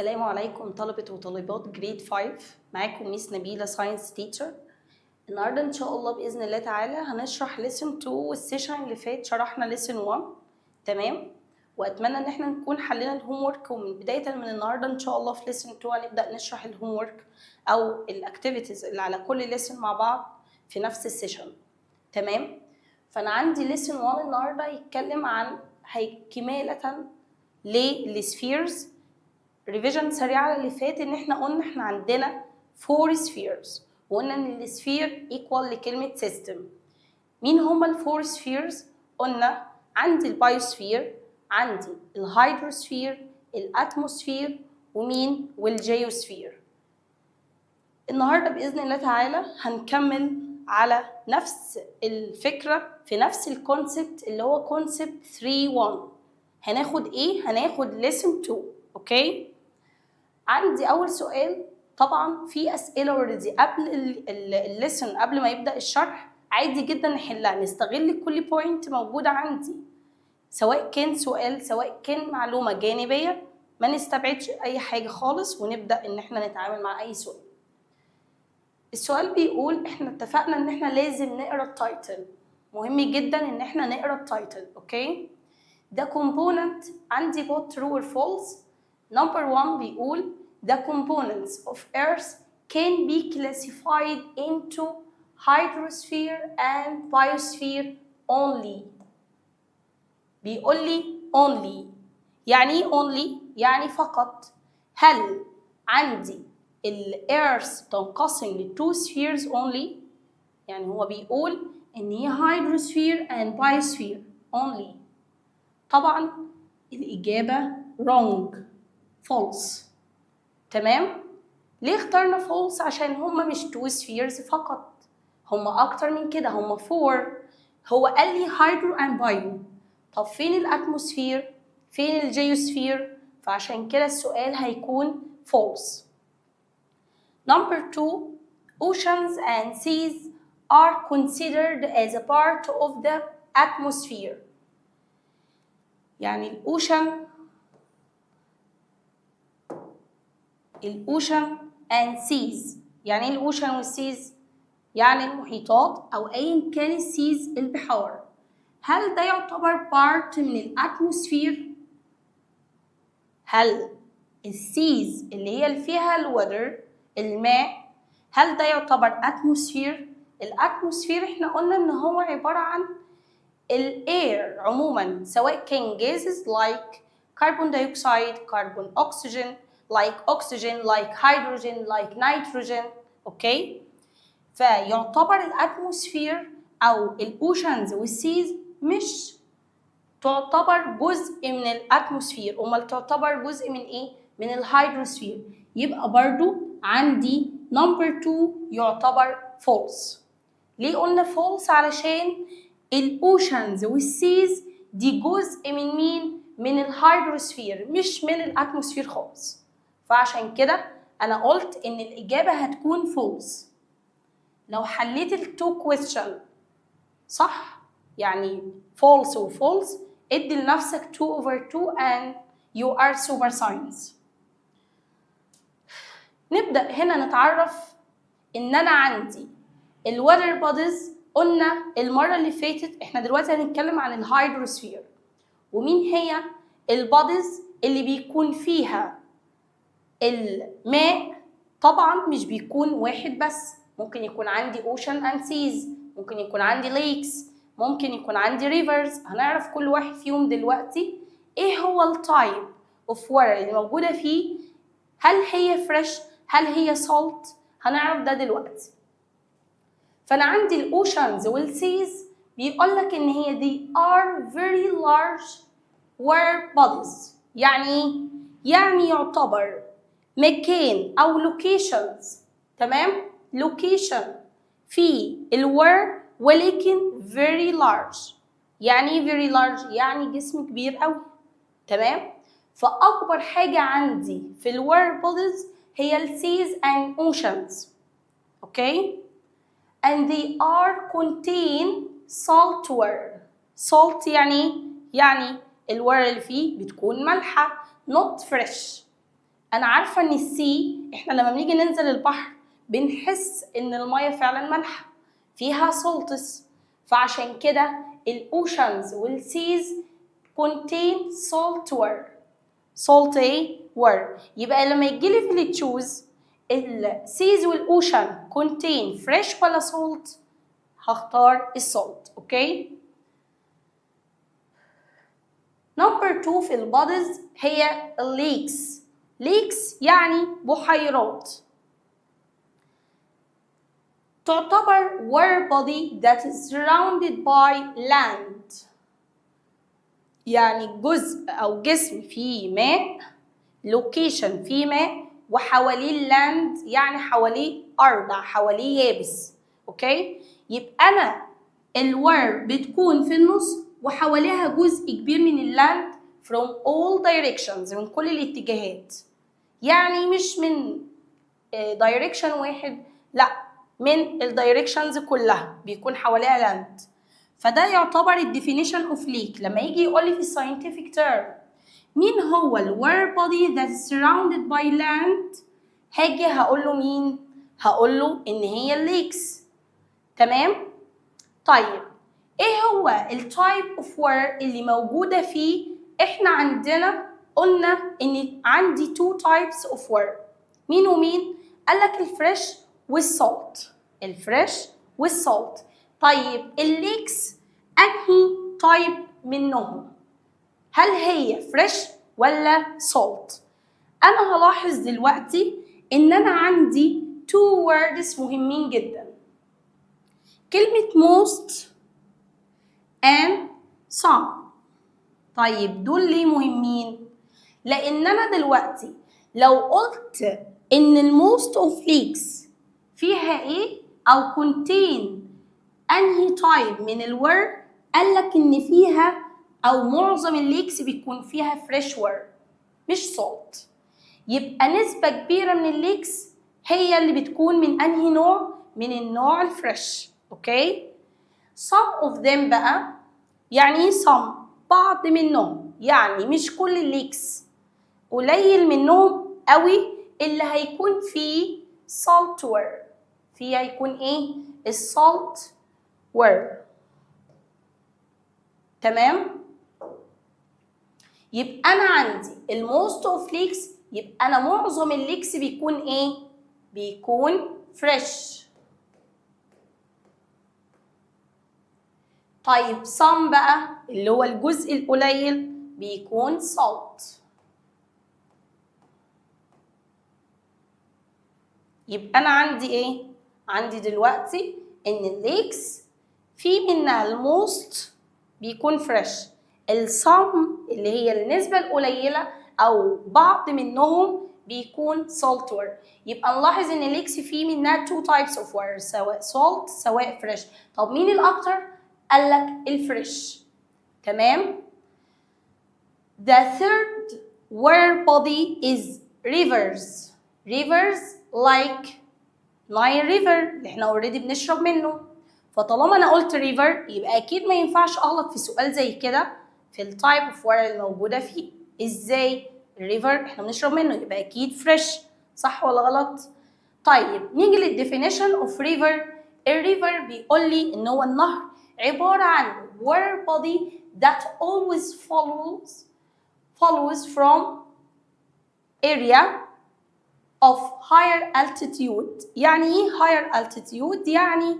السلام عليكم طلبة وطالبات جريد 5. معاكم ميس نبيلة ساينس تيتشر. النهاردة إن شاء الله بإذن الله تعالى هنشرح lesson 2 والسيشن اللي فات شرحنا lesson 1. تمام؟ وأتمنى إن احنا نكون حلينا الهوم ورك، ومن بداية من النهاردة إن شاء الله في lesson 2 هنبدأ نشرح الهوم ورك أو الأكتيفيتيز اللي على كل lesson مع بعض في نفس السيشن. تمام؟ فأنا عندي lesson 1 النهاردة يتكلم عن كمالة للسفيرز. ريفيجن سريعة على اللي فات ان احنا قلنا احنا عندنا 4 spheres، وقلنا ان السفير equal لكلمة system. مين هما الفور spheres؟ قلنا عندي البايوسفير، عندي الهيدروسفير، الاتموسفير، ومين؟ والجيوسفير. النهاردة بإذن الله تعالى هنكمل على نفس الفكرة في نفس الكونسبت اللي هو كونسبت 3.1. هناخد ايه؟ هناخد lesson 2. اوكي؟ عندي اول سؤال، طبعا في اسئله اوريدي قبل الليسن قبل ما يبدا الشرح، عادي جدا نحلها، نستغل كل بوينت موجوده عندي، سواء كان سؤال سواء كان معلومه جانبيه، ما نستبعدش اي حاجه خالص ونبدا ان احنا نتعامل مع اي سؤال. السؤال بيقول احنا اتفقنا ان احنا لازم نقرا التايتل، مهم جدا ان احنا نقرا التايتل. اوكي؟ ده component عندي both true or false. Number 1 بيقول the components of Earth can be classified into hydrosphere and biosphere only. بيقول لي only، يعني ايه only؟ يعني فقط. هل عندي الإيرث تنقسم ل 2 spheres only؟ يعني هو بيقول ان هي hydrosphere and biosphere only. طبعا الإجابة wrong، false. تمام؟ ليه اخترنا false؟ عشان هما مش 2 spheres فقط، هما أكتر من كده، هما 4. هو قال لي hydro and bio. طب فين الأتموسفير؟ فين الجيوسفير؟ فعشان كده السؤال هيكون false. Number 2, oceans and seas are considered as a part of the atmosphere. يعني الأوشن and seas. يعني ايه الأوشن والسيز؟ يعني المحيطات أو أيا كان السيز البحار. هل ده يعتبر part من الأتموسفير؟ هل السيز اللي هي فيها الوتر الماء، هل ده يعتبر أتموسفير؟ الأتموسفير احنا قلنا إن هو عبارة عن الاير عموما، سواء كان gases like carbon dioxide, carbon oxygen, like oxygen, like hydrogen, like nitrogen. اوكي؟ فيعتبر الاتموسفير او الاوشنز والسيز مش تعتبر جزء من الاتموسفير، امال تعتبر جزء من ايه؟ من الهيدروسفير. يبقى برضو عندي نمبر 2 يعتبر false. ليه قلنا false؟ علشان الاوشنز والسيز دي جزء من مين؟ من الهيدروسفير، مش من الاتموسفير خالص. فعشان كده انا قلت ان الاجابه هتكون false. لو حليت التو question صح، يعني false و false، ادي لنفسك 2/2 and you are super science. نبدأ هنا نتعرف ان انا عندي الوتر بوديز. قلنا المرة اللي فاتت احنا دلوقتي هنتكلم عن الهيدروسفير، ومين هي البوديز اللي بيكون فيها الماء. طبعا مش بيكون واحد بس، ممكن يكون عندي اوشن اند سيز، ممكن يكون عندي ليكس، ممكن يكون عندي ريفرز. هنعرف كل واحد فيهم دلوقتي ايه هو التايب اوف واتر اللي موجودة فيه، هل هي فريش، هل هي سولت، هنعرف ده دلوقتي. فأنا عندي الأوشنز والسيز بيقول لك إن هي دي are very large water bodies. يعني يعتبر مكان أو locations. تمام؟ location في الwater ولكن very large. يعني very large يعني جسم كبير أوي. تمام؟ فأكبر حاجة عندي في الwater bodies هي السيز and oceans. أوكي؟ and they are contain salt water. salt يعني الwater اللي فيه بتكون مالحة not fresh. انا عارفه ان السي احنا لما بنيجي ننزل البحر بنحس ان الميه فعلا مالحه فيها salts، فعشان كده الاوشنز والسيز contain salt water. يبقى لما يجيلي في التشوز السيز والاوشن contain fresh ولا salt، هختار السولت. اوكي. نمبر 2 في البوديز هي الليكس. ليكس يعني بحيرات، تعتبر water body that is surrounded by land، يعني جزء أو جسم فيه ماء، لوكيشن فيه ماء وحواليه اللاند يعني حواليه أرض، حواليه يابس. أوكي؟ يبقى أنا الور بتكون في النص وحواليها جزء كبير من اللاند from all directions، من كل الاتجاهات، يعني مش من دايركشن واحد، لا من الدايركشنز كلها بيكون حواليها لاند. فده يعتبر الديفينيشن اوف ليك. لما يجي يقول لي في الساينتفك تيرم مين هو الوير body that is surrounded by land، هاجي هقول له مين؟ هقول له ان هي الليكس. تمام؟ طيب ايه هو التايب اوف وير اللي موجوده فيه؟ احنا عندنا قلنا ان عندي two types of wire، مين ومين؟ قالك الفريش والسولت، الفريش والسولت. طيب الليكس انهي تايب منهم؟ هل هي فريش ولا سولت؟ انا هلاحظ دلوقتي ان انا عندي two words مهمين جدا، كلمة most and some. طيب دول ليه مهمين؟ لان انا دلوقتي لو قلت ان الموست اوف ليكس فيها ايه او contain انهي تايب من الور، قالك ان فيها او معظم الليكس بيكون فيها فريش ور مش سولت. يبقى نسبة كبيرة من الليكس هي اللي بتكون من انهي نوع؟ من النوع الفريش. اوكي. some of them بقى يعني ايه some؟ بعض منهم، يعني مش كل الليكس، قليل منهم قوي اللي هيكون فيه salt ware، فيه هيكون ايه؟ السالت وير. تمام؟ يبقى انا عندي الموست اوف ليكس، يبقى انا معظم الليكس بيكون ايه؟ بيكون فريش. طيب some بقى اللي هو الجزء القليل بيكون salt. يبقى انا عندي ايه؟ عندي دلوقتي ان الليكس في منها الموست بيكون فريش، الصم اللي هي النسبة القليلة أو بعض منهم بيكون salt ware. يبقى نلاحظ إن الليكس فيه منها two types of ware، سواء salt سواء fresh. طب مين الأكتر؟ قالك الفريش. تمام؟ The third ware body is rivers. Rivers like Nile River اللي احنا اوريدي بنشرب منه. فطالما انا قلت ريفر يبقى اكيد ما ينفعش اغلط في سؤال زي كده في التايب اوف وير الموجوده فيه. ازاي؟ الريفر احنا بنشرب منه يبقى اكيد فريش، صح ولا غلط؟ طيب نيجي للديفينيشن اوف ريفر. الريفر بيقول لي ان هو النهر عباره عن water body that always follows from area of higher altitude. يعني ايه higher altitude؟ يعني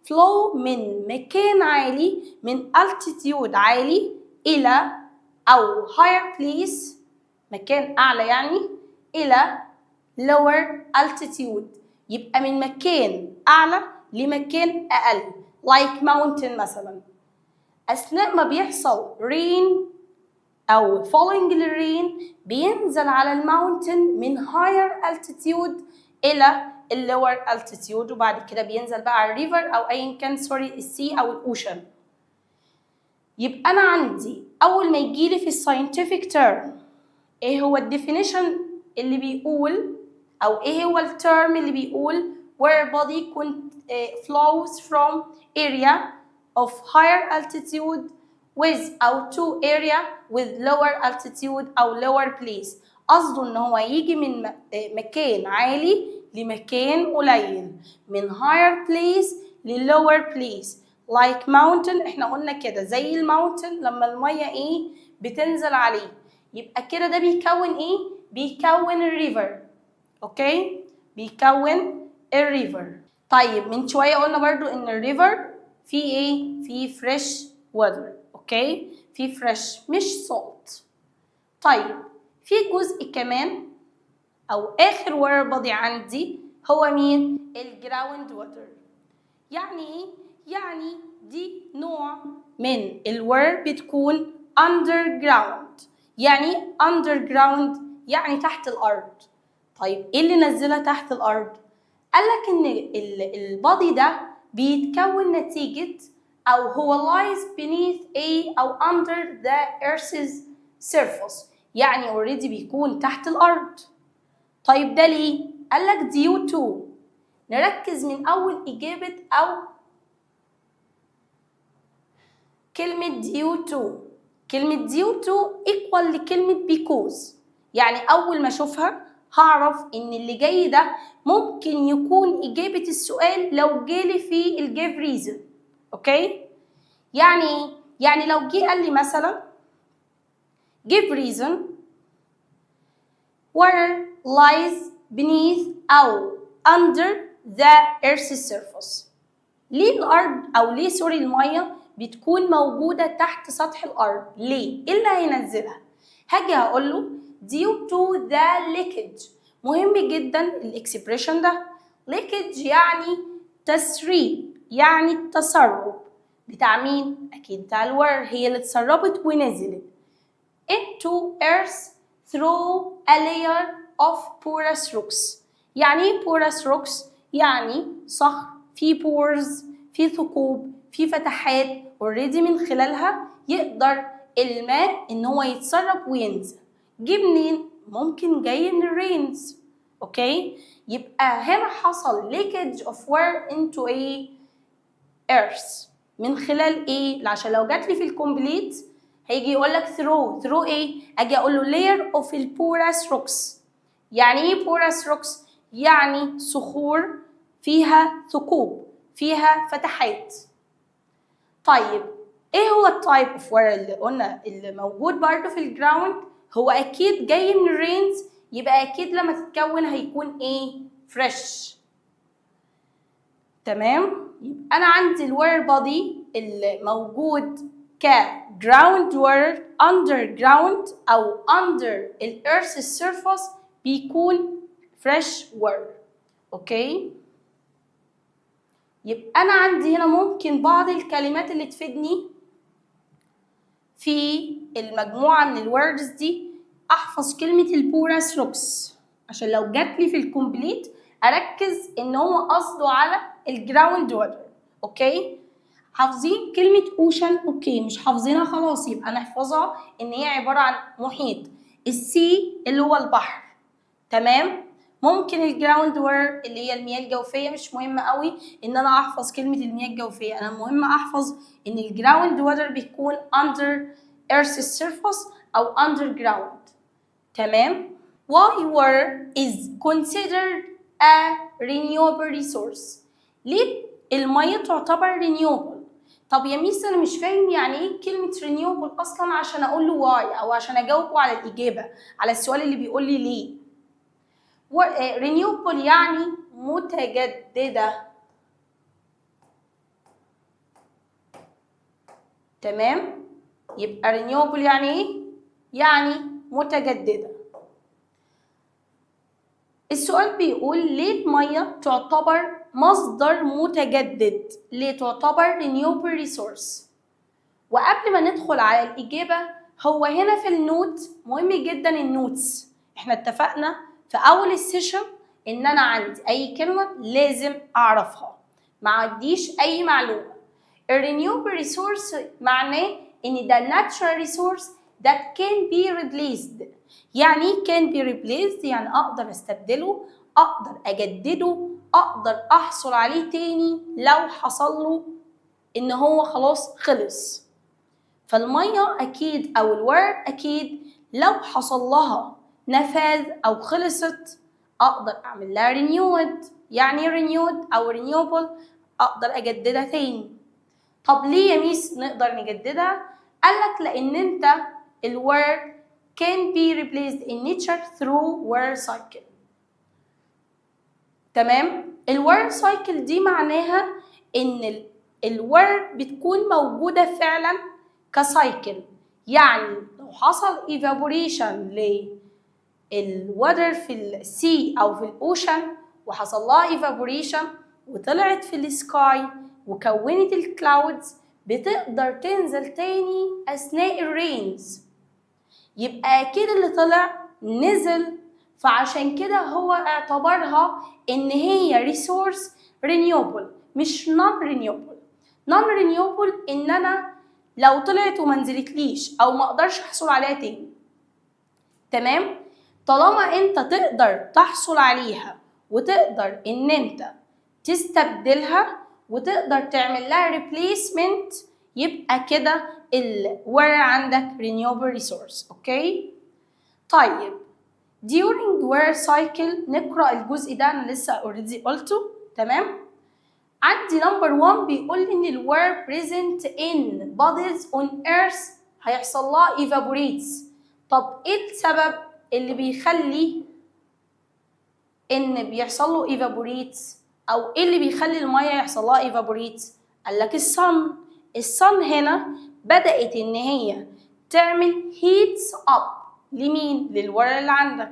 flow من مكان عالي، من altitude عالي إلى أو higher place مكان أعلى يعني إلى lower altitude، يبقى من مكان أعلى لمكان أقل like mountain مثلا. أثناء ما بيحصل rain أو following الرين بينزل على الماونتن من higher altitude إلى lower altitude، وبعد كده بينزل بقى على الريفر أو أيا كان السي أو الأوشن. يبقى أنا عندي أول ما يجيلي في الساينتفك تيرم إيه هو الديفينيشن اللي بيقول أو إيه هو التيرم اللي بيقول where body flows from area of higher altitude with أو to area with lower altitude أو lower place. قصده ان هو يجي من مكان عالي لمكان قليل، من higher place ل lower place. like mountain، احنا قلنا كده زي الماونتن لما المية ايه بتنزل عليه، يبقى كده ده بيكون ايه؟ بيكون الريفر. اوكي، بيكون الريفر. طيب من شوية قلنا برضو ان الريفر فيه ايه؟ فيه fresh water. اوكي، فيه fresh مش salt. طيب في جزء كمان او اخر water body عندي هو مين؟ الجراوند ووتر. يعني ايه؟ يعني دي نوع من الwater بتكون underground. يعني underground يعني تحت الارض. طيب ايه اللي نزلها تحت الارض؟ قالك ان البادي ده بيتكون نتيجة او هو lies beneath a او under the earth's surface، يعني already بيكون تحت الارض. طيب ده ليه؟ قالك due to. نركز من اول اجابة او كلمة due to. كلمة due to equal لكلمة because، يعني أول ما أشوفها هعرف إن اللي جاي ده ممكن يكون إجابة السؤال لو جالي في ال give reason. أوكي؟ يعني لو جه قال لي مثلا give reason where lies beneath أو under the earth's surface. ليه الأرض أو ليه المية بتكون موجودة تحت سطح الأرض؟ ليه؟ إيه اللي هينزلها؟ هاجي هقول له due to the leakage. مهم جدا الإكسبريشن ده. leakage يعني تسريب، يعني التسرب بتاع مين؟ أكيد بتاع الورق، هي اللي اتسربت ونزلت into earth through a layer of porous rocks. يعني ايه porous rocks؟ يعني صخر في pores، في ثقوب، في فتحات already من خلالها يقدر الماء ان هو يتسرب وينزل. جه منين؟ ممكن جاي من الرينز. اوكي، يبقى هنا حصل leakage of water into a earth من خلال ايه؟ عشان لو جات لي في الكومبليت هيجي يقول لك through ايه؟ اجي اقول له layer of the porous rocks. يعني ايه porous rocks؟ يعني صخور فيها ثقوب، فيها فتحات. طيب ايه هو التايب اوف وير اللي قلنا اللي موجود برضه في الجراوند؟ هو اكيد جاي من الرينز، يبقى اكيد لما تتكون هيكون ايه؟ فريش. تمام؟ يبقى انا عندي الوير بودي اللي موجود كجراوند وير underground او under الارث سيرفيس بيكون فريش وير. اوكي، يبقى انا عندي هنا ممكن بعض الكلمات اللي تفيدني في المجموعه من الوردز دي. احفظ كلمه البورس روكس عشان لو جات لي في الكومبليت اركز ان هو قصده على الجراوند ووتر. اوكي، حافظين كلمه اوشن؟ اوكي، مش حافظينها خلاص يبقى نحفظها ان هي عباره عن محيط. السي اللي هو البحر. تمام، ممكن الجراوند وير اللي هي المياه الجوفيه، مش مهم قوي ان انا احفظ كلمه المياه الجوفيه، انا مهم احفظ ان الجراوند ووتر بيكون under earth's surface او underground. تمام. why water is considered a renewable resource؟ ليه الميه تعتبر renewable؟ طب يا ميس انا مش فاهم يعني ايه كلمه renewable اصلا عشان اقول له واي او عشان اجاوبه على الاجابه على السؤال اللي بيقول لي ليه. renewable يعني متجددة. تمام، يبقى renewable يعني ايه؟ يعني متجددة. السؤال بيقول ليه المية تعتبر مصدر متجدد؟ ليه تعتبر renewable resource؟ وقبل ما ندخل على الإجابة، هو هنا في النوت مهم جدا النوتس. احنا اتفقنا في أول السيشن ان انا عندي اي كلمه لازم اعرفها، ما عنديش اي معلومه. الرينيوبل ريسورس معناه ان ده natural resource that can be replaced. يعني ايه can be replaced؟ يعني اقدر استبدله، اقدر اجدده، اقدر احصل عليه تاني لو حصل له ان هو خلاص خلص. فالميه اكيد او الورق اكيد لو حصل لها نفاذ أو خلصت أقدر أعمل لها renewed. يعني renewed أو renewable أقدر أجددها تاني. طب ليه يا ميس نقدر نجددها؟ قالك لأن أنت الword can be replaced in nature through word cycle. تمام؟ الword cycle دي معناها إن الword بتكون موجودة فعلا كسايكل. يعني لو حصل evaporation للwater في السي أو في الأوشن وحصل لها evaporation وطلعت في السكاي وكونت الكلاودز بتقدر تنزل تاني أثناء الرينز، يبقى أكيد اللي طلع نزل. فعشان كده هو اعتبرها إن هي resource renewable مش non renewable. non renewable إن أنا لو طلعت وما نزلتليش أو ما أقدرش أحصل عليها تاني. تمام؟ طالما أنت تقدر تحصل عليها وتقدر إن أنت تستبدلها وتقدر تعمل لها replacement يبقى كده الword عندك renewable resource. أوكي؟ طيب during word cycle نقرأ الجزء ده أنا لسه already قلته. تمام؟ عندي number 1 بيقول لي إن الword present in bodies on earth هيحصل لها evaporates. طب إيه السبب اللي بيخلي إن بيحصل له evaporates أو إيه اللي بيخلي المية يحصل لها evaporates؟ قال لك الصن هنا بدأت إن هي تعمل heats up لمين؟ للورق اللي عندك.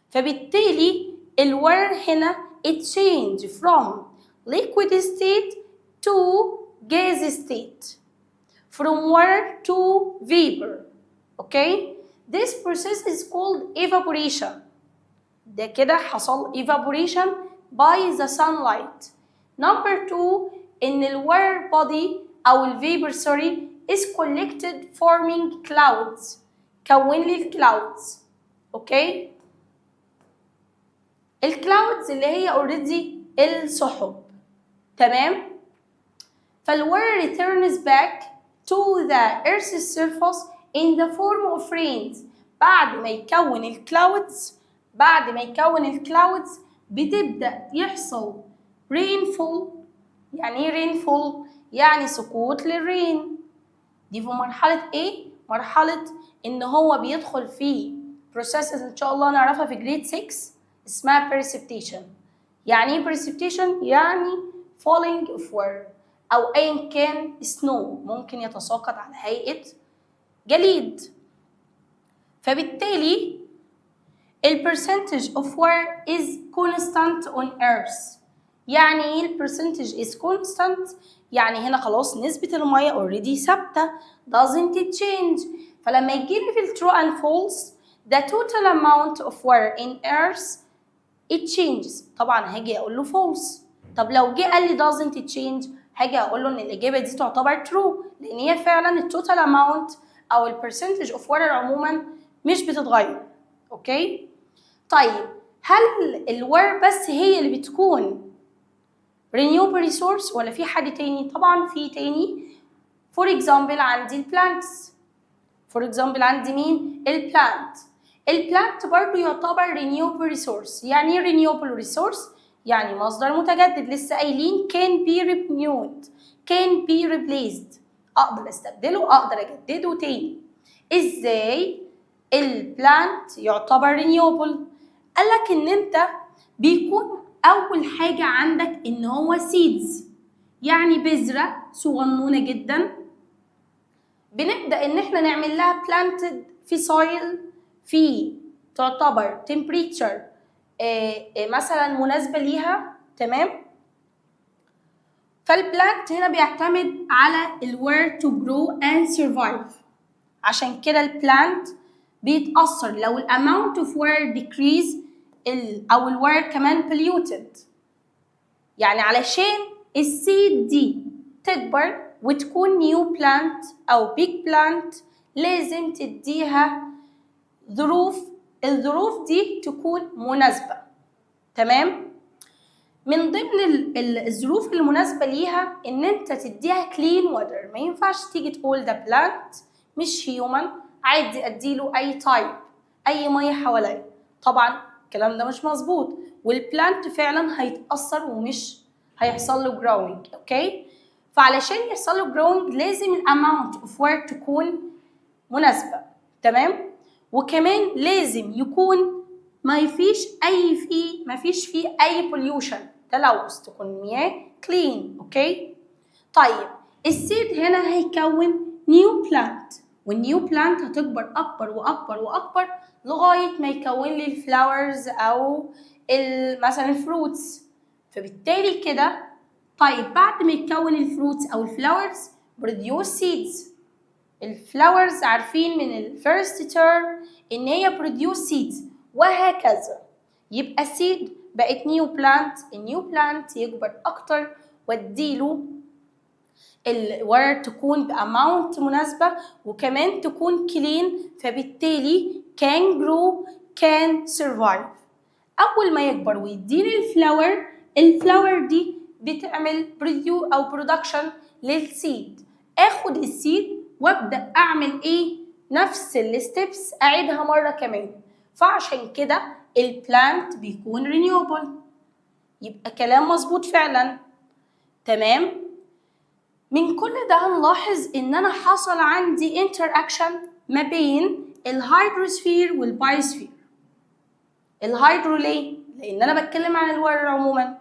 فبالتالي الورق هنا it change from liquid state to gas state, from water to vapor. Okay? This process is called evaporation. ده كده حصل evaporation by the sunlight. Number 2 إن الwater body أو الvapor is collected forming clouds. كون لي الclouds. اوكي؟ الclouds اللي هي already السحب. تمام؟ فالwater returns back to the earth's surface in the form of rains. بعد ما يكون الclouds بتبدأ يحصل rainfall. يعني ايه rainfall؟ يعني سقوط للرين. دي في مرحلة ايه؟ مرحلة ان هو بيدخل في processes ان شاء الله نعرفها في grade 6 اسمها precipitation. يعني ايه precipitation؟ يعني falling of water او ايا كان snow ممكن يتساقط على هيئة جليد. فبالتالي percentage of water is constant on earth. يعني ايه percentage is constant؟ يعني هنا خلاص نسبة المية already ثابتة doesn't change. فلما يجيلي في true and false the total amount of water in earth it changes. طبعا هاجي اقول له false. طب لو جه قال لي doesn't change هاجي اقول له ان الاجابة دي تعتبر true لان هي فعلا total amount او percentage of water عموما مش بتتغير. اوكي؟ طيب هل الوار بس هي اللي بتكون renewable resource ولا في حد تاني؟ طبعا في تاني. for example عندي البلانتس. for example عندي مين؟ البلانت برضو يعتبر renewable resource. يعني ايه renewable resource؟ يعني مصدر متجدد. لسه قايلين can be renewed can be replaced. اقدر استبدله اقدر اجدده تاني. ازاي البلانت يعتبر renewable؟ قالك ان انت بيكون اول حاجة عندك ان هو seeds يعني بذرة صغنونة جدا بنبدأ ان احنا نعمل لها planted في soil في تعتبر temperature مثلا مناسبة ليها. تمام؟ فالبلانت هنا بيعتمد على where to grow and survive. عشان كده البلانت بيتأثر لو amount of water decrease أو water كمان polluted. يعني علشان السيد دي تكبر وتكون new plant أو big plant لازم تديها الظروف دي تكون مناسبة. تمام؟ من ضمن الظروف المناسبة ليها إن أنت تديها clean water. ما ينفعش تيجي تقول ده plant مش human عادي أديله أي type اي ميه حواليا. طبعا الكلام ده مش مظبوط، والبلانت فعلا هيتاثر ومش هيحصل له جروينج. اوكي، فعلشان يحصل له جروينج لازم الاماونت اوف وير تكون مناسبه. تمام، وكمان لازم يكون ما فيش فيه اي بوليوشن، تلوث، تكون مياه كلين. اوكي، طيب السيد هنا هيكون نيو بلانت، والنيو بلانت هتكبر اكبر واكبر واكبر لغايه ما يكون لي الفلاورز او مثلا الفروتس. فبالتالي كده طيب بعد ما يتكون الفروتس او الفلاورز produce seeds. الفلاورز عارفين من الفيرست تيرم ان هي produce seeds وهكذا. يبقى seed بقت نيو بلانت، النيو بلانت يكبر اكتر واديله الورد تكون باماونت مناسبه وكمان تكون كلين، فبالتالي can grow can survive. اول ما يكبر ويديني الفلاور دي بتعمل بروديو او برودكشن للسيد. اخد السيد وابدا اعمل ايه؟ نفس الستبس اعيدها مره كمان. فعشان كده البلانت بيكون رينيوبل. يبقى كلام مظبوط فعلا. تمام، من كل ده هنلاحظ ان انا حصل عندي انتراكشن ما بين الهيدروسفير والبايوسفير. الهيدرو ليه؟ لان انا بتكلم عن الورق عموما.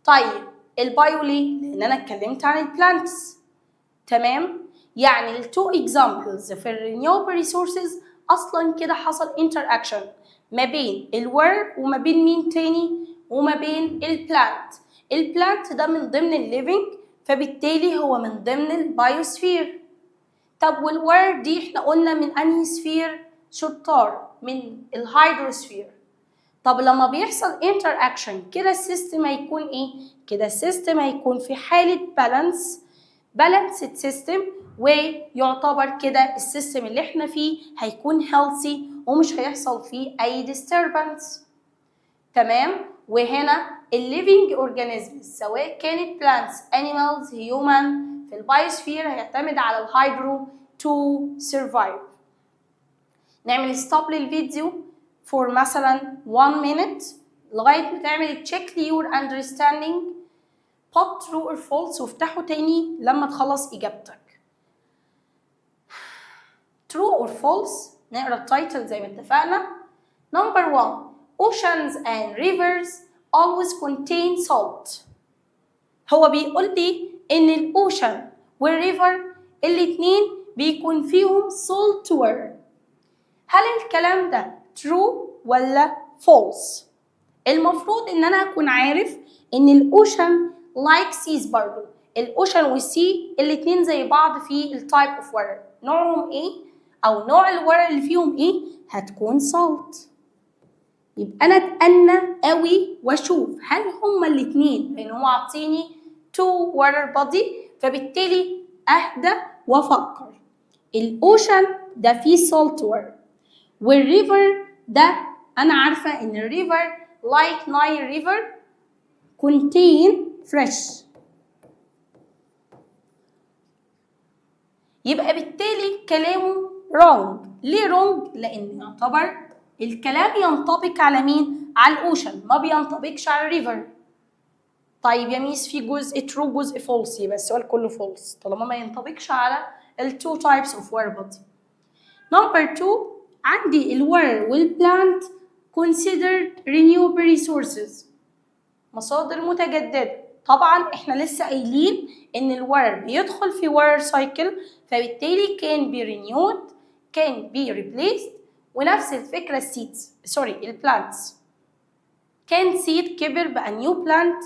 طيب البايو ليه؟ لان انا اتكلمت عن البلانتس. تمام، يعني التو اكزامبلز في الرينيوبل ريسورسز اصلا كده حصل انتراكشن ما بين الورق وما بين مين تاني؟ وما بين البلانت. البلانت ده من ضمن الليفينج، فبالتالي هو من ضمن البايوسفير. طب والورد دي احنا قلنا من انهي سفير؟ شطار، من الهيدروسفير. طب لما بيحصل انتر اكشن كده السيستم هيكون ايه؟ كده السيستم هيكون في حالة بالانسد سيستم، ويعتبر كده السيستم اللي احنا فيه هيكون هيلثي ومش هيحصل فيه اي disturbance. تمام، وهنا الليفينج اورجانيزمز سواء كانت plants, animals, human في البايوسفير هيعتمد على الهيدرو to survive. نعمل ستوب للفيديو for مثلا 1 minute لغاية ما تعمل check your understanding put true or false وافتحه تاني لما تخلص إجابتك. true or false نقرا التايتل زي ما اتفقنا. Number 1 oceans and rivers always contain salt. هو بيقول لي إن الأوشن والريفر الاتنين بيكون فيهم salt water. هل الكلام ده true ولا false؟ المفروض إن أنا أكون عارف إن الأوشن like seas برضه. الأوشن والسي الاتنين زي بعض في التايب اوف water. نوعهم إيه؟ أو نوع الورق اللي فيهم إيه؟ هتكون salt. يبقى أنا أتأنى قوي وأشوف هل هما الاتنين، لأن هو عاطيني two water body، فبالتالي أهدى وأفكر. الأوشن ده فيه salt water، والريفر ده أنا عارفة إن الريفر like Nile River contain fresh. يبقى بالتالي كلامه wrong. ليه wrong؟ لأن يعتبر الكلام ينطبق على مين؟ على الأوشن، ما بينطبقش على الريفر. طيب يا ميس في جزء true جزء false، يبقى السؤال كله false طالما ما ينطبقش على ال two types of water body. Number 2 عندي الورق والبلانت considered renewable resources، مصادر متجددة. طبعا احنا لسه قايلين ان الورق بيدخل في water cycle، فبالتالي can be renewed can be replaced. ونفس الفكرة السيدز البلانتس. كان سيد كبر بقى نيو بلانت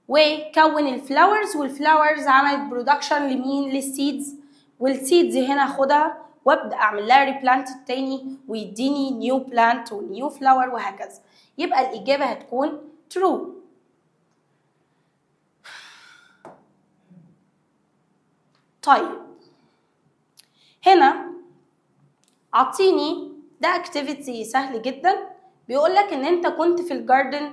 وكون الفلاورز، والفلاورز عملت برودكشن لمين؟ للسيدز، والسيدز هنا اخدها وابدا اعمل لها ريبلانت التاني ويديني نيو بلانت ونيو فلاور وهكذا. يبقى الاجابه هتكون ترو. طيب هنا عطيني ده اكتيفيتي سهل جدا، بيقول لك ان انت كنت في الجاردن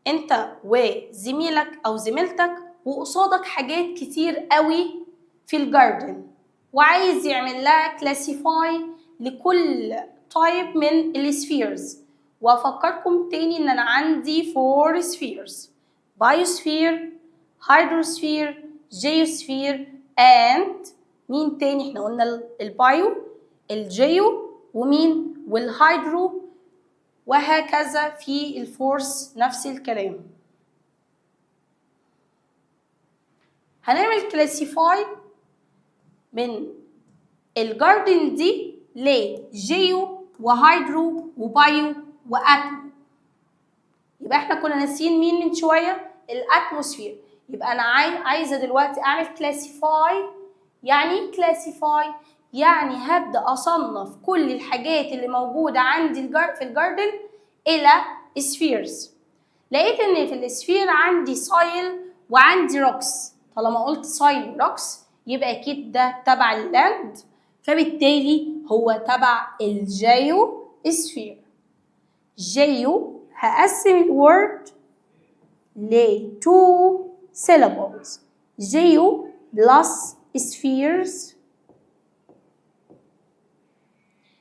انت وزميلك او زميلتك وقصادك حاجات كتير قوي في الجاردن، وعايز يعمل لها كلاسيفاي لكل type من السفيرز. وافكركم تاني ان انا عندي 4 spheres: biosphere, hydrosphere, geosphere and مين تاني؟ احنا قلنا البايو، الجيو، ومين؟ والهيدرو، وهكذا في الفورس نفس الكلام. هنعمل كلاسيفاي من الجاردن دي لجيو وهيدرو وبايو واتمو. يبقى احنا كنا ناسيين مين من شويه؟ الاتموسفير. يبقى انا عايزه دلوقتي اعمل كلاسيفاي. يعني ايه كلاسيفاي؟ يعني هبدا اصنف كل الحاجات اللي موجوده عندي في الجاردن الى سفيرز. لقيت ان في السفير عندي سايل وعندي روكس. طالما قلت سايل وروكس يبقى اكيد ده تبع اللاند، فبالتالي هو تبع الجيو سفير. جيو هقسم الورد ل 2 syllables: جيو بلس spheres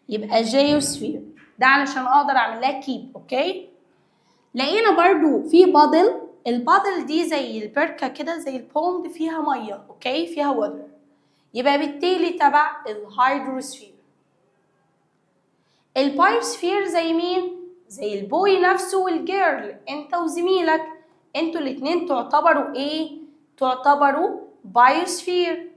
يبقى جيوسفير. ده علشان اقدر اعمل لها كيب. اوكي، لقينا برضو في بادل. البادل دي زي البركه كده، زي البوند فيها ميه. اوكي، فيها ووتر، يبقى بالتالي تبع الهيدروسفير. البايوسفير زي مين؟ زي البوي نفسه والجيرل، انت وزميلك، انتوا الاتنين تعتبروا ايه؟ تعتبروا بايوسفير.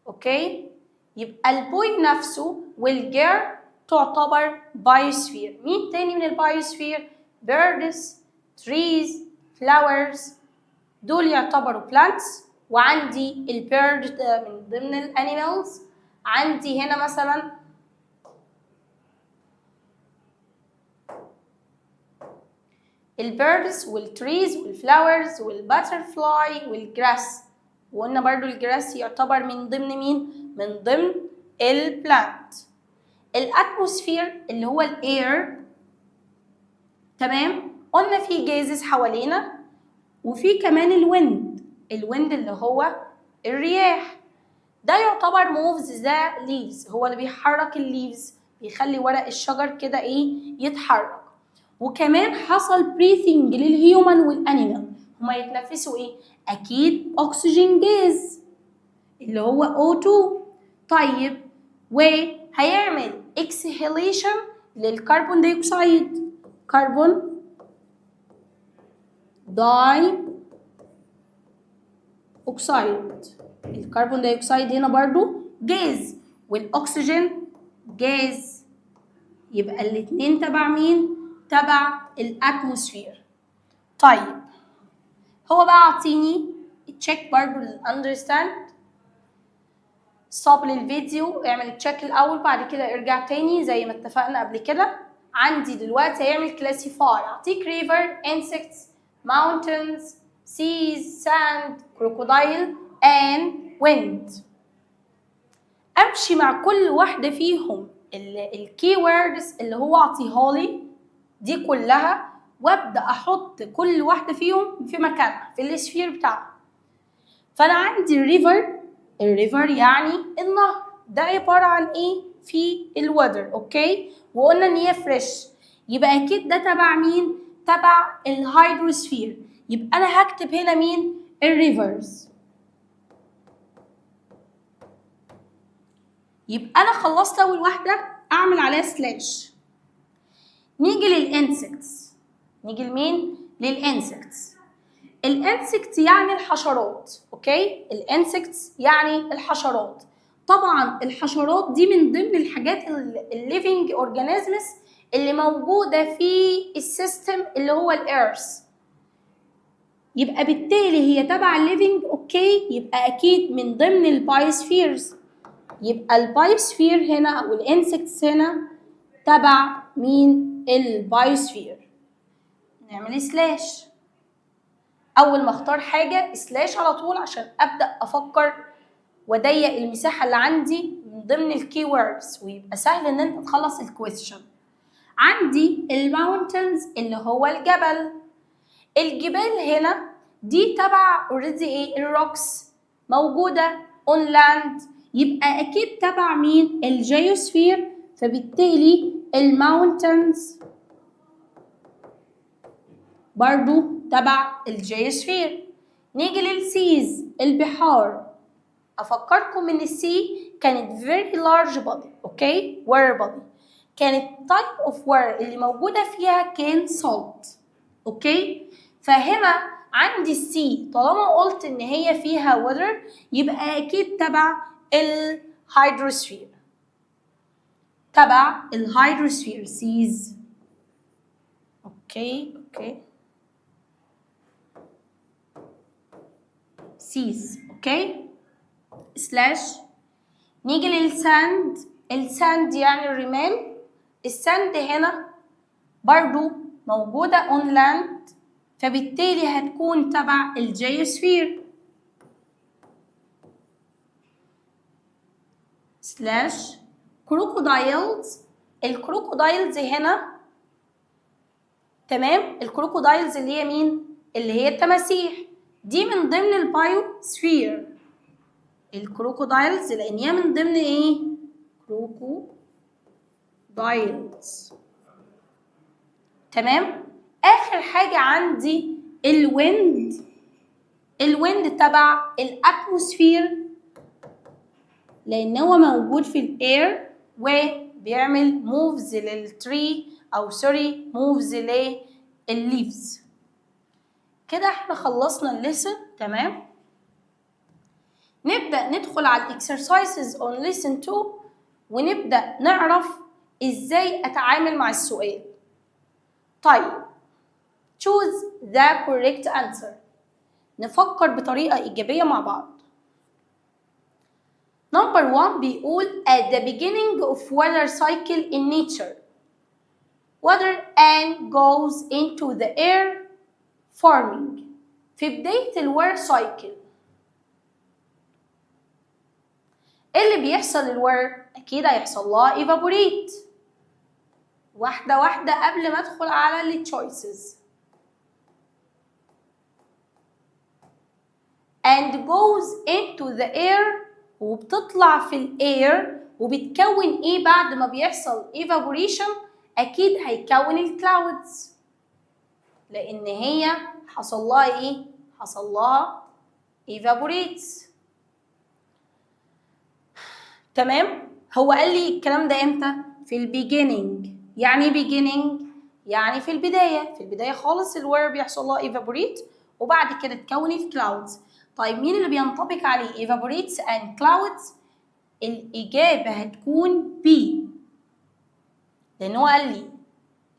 اوكي، يبقى البوي نفسه والجيرل تعتبر بايوسفير. مين تاني من البايوسفير؟ birds, trees, flowers، دول يعتبروا plants. وعندي البيرد من ضمن الانيمالز. عندي هنا مثلا البيردز والتريز والفلاورز والباترفلاي والجراس. وقلنا برضو الجراس يعتبر من ضمن مين؟ من ضمن البلانت. الاتموسفير اللي هو الاير، تمام؟ قلنا في جازز حوالينا، وفي كمان الويند. الويند اللي هو الرياح، ده يعتبر موفز ذا ليفز، هو اللي بيحرك الليفز، بيخلي ورق الشجر كده ايه؟ يتحرك. وكمان حصل بريثنج للهيومن والانيمال، هما يتنفسوا ايه؟ اكيد اكسجين جاز اللي هو O2. طيب، وهيعمل اكسهيليشن للكربون دايوكسيد، كربون داي اوكسيد. الكربون دايوكسيد هنا برضو جاز، والاكسجين جاز. يبقى الاتنين تبع مين؟ تبع الاتموسفير. طيب، هو بقى اعطيني تشيك برضو للاندرستاند. ستوب للفيديو، اعمل تشيك الاول، بعد كده ارجع تاني زي ما اتفقنا قبل كده. عندي دلوقتي هيعمل كلاسيفاي، اعطيك ريفر، انسكتس، mountains, seas, sand, crocodile and wind. امشي مع كل واحده فيهم الكي ووردز اللي هو اعطيها لي دي كلها، وابدا احط كل واحده فيهم في مكانها في السفير بتاعها. فانا عندي الريفر يعني النهر، ده عباره عن ايه؟ في الوتر. اوكي، وقلنا ان هي فريش، يبقى اكيد ده تبع مين؟ تبع الهيدروسفير. يبقى انا هكتب هنا مين؟ الريفرز. يبقى انا خلصت اول واحده، اعمل عليها سلاش. نيجي للانسكتس. نيجي لمين؟ للانسكتس. الانسكت يعني الحشرات. اوكي، الانسكتس يعني الحشرات. طبعا الحشرات دي من ضمن الحاجات الليفينج اورجانيزمز اللي موجوده في السيستم اللي هو الارث، يبقى بالتالي هي تبع الليفينج. اوكي، يبقى اكيد من ضمن البايوسفيرز. يبقى البايوسفير هنا او الانسكتس هنا تبع مين؟ البايوسفير. نعمل سلاش. اول ما اختار حاجه سلاش على طول عشان ابدا افكر واضيق المساحه اللي عندي من ضمن الكي ووردز، ويبقى سهل ان انت تخلص الكويستشن. عندي الماونتنز اللي هو الجبل. الجبال هنا دي تبع اوريدي ايه؟ الروكس، موجوده اون لاند، يبقى اكيد تبع مين؟ الجيوسفير. فبالتالي الماونتنز برضو تبع الجيوسفير. نيجي للسيز، البحار. افكركم ان السي كانت very large body، اوكي، water body. كانت type of water اللي موجودة فيها كان salt، اوكي. فهنا عندي السي طالما قلت ان هي فيها water يبقى اكيد تبع الهيدروسفير، تبع الهيدروسفير سيز. اوكي سيز، اوكي سلاش. نيجي للساند، الساند يعني الرمال. الساند هنا برضو موجودة on land، فبالتالي هتكون تبع الجيوسفير سلاش كروكودايلز. الكروكودايلز هنا تمام، الكروكودايلز اللي هي مين؟ اللي هي التماسيح، دي من ضمن البايوسفير. الكروكودايلز لان هي من ضمن ايه؟ كروكودايلز. تمام. اخر حاجه عندي الويند. الويند تبع الاتموسفير لان هو موجود في الاير وبيعمل موفز للتري او سوري موفز للليفز. كده احنا خلصنا الليسن. تمام. نبدأ ندخل على الاكسرسايزز اون ليسن 2 ونبدأ نعرف ازاي اتعامل مع السؤال. طيب choose the correct answer. نفكر بطريقة إيجابية مع بعض. Number 1 بيقول at the beginning of water cycle in nature water and goes into the air forming. في بداية الوار سايكل ايه اللي بيحصل للوار؟ اكيد هيحصل لها evaporate. واحدة واحدة قبل ما ادخل على التشويسز. and goes into the air وبتطلع في الاير وبتكون ايه بعد ما بيحصل evaporation؟ اكيد هيكون الكلاودز لان هي حصل لها ايه؟ حصل لها evaporates. تمام. هو قال لي الكلام ده امتى؟ في البيجيننج. يعني beginning يعني في البدايه، في البدايه خالص الوير بيحصل لها evaporate وبعد كده تكون الكلاودز. طيب مين اللي بينطبق عليه evaporates and clouds؟ الاجابه هتكون B لان هو قال لي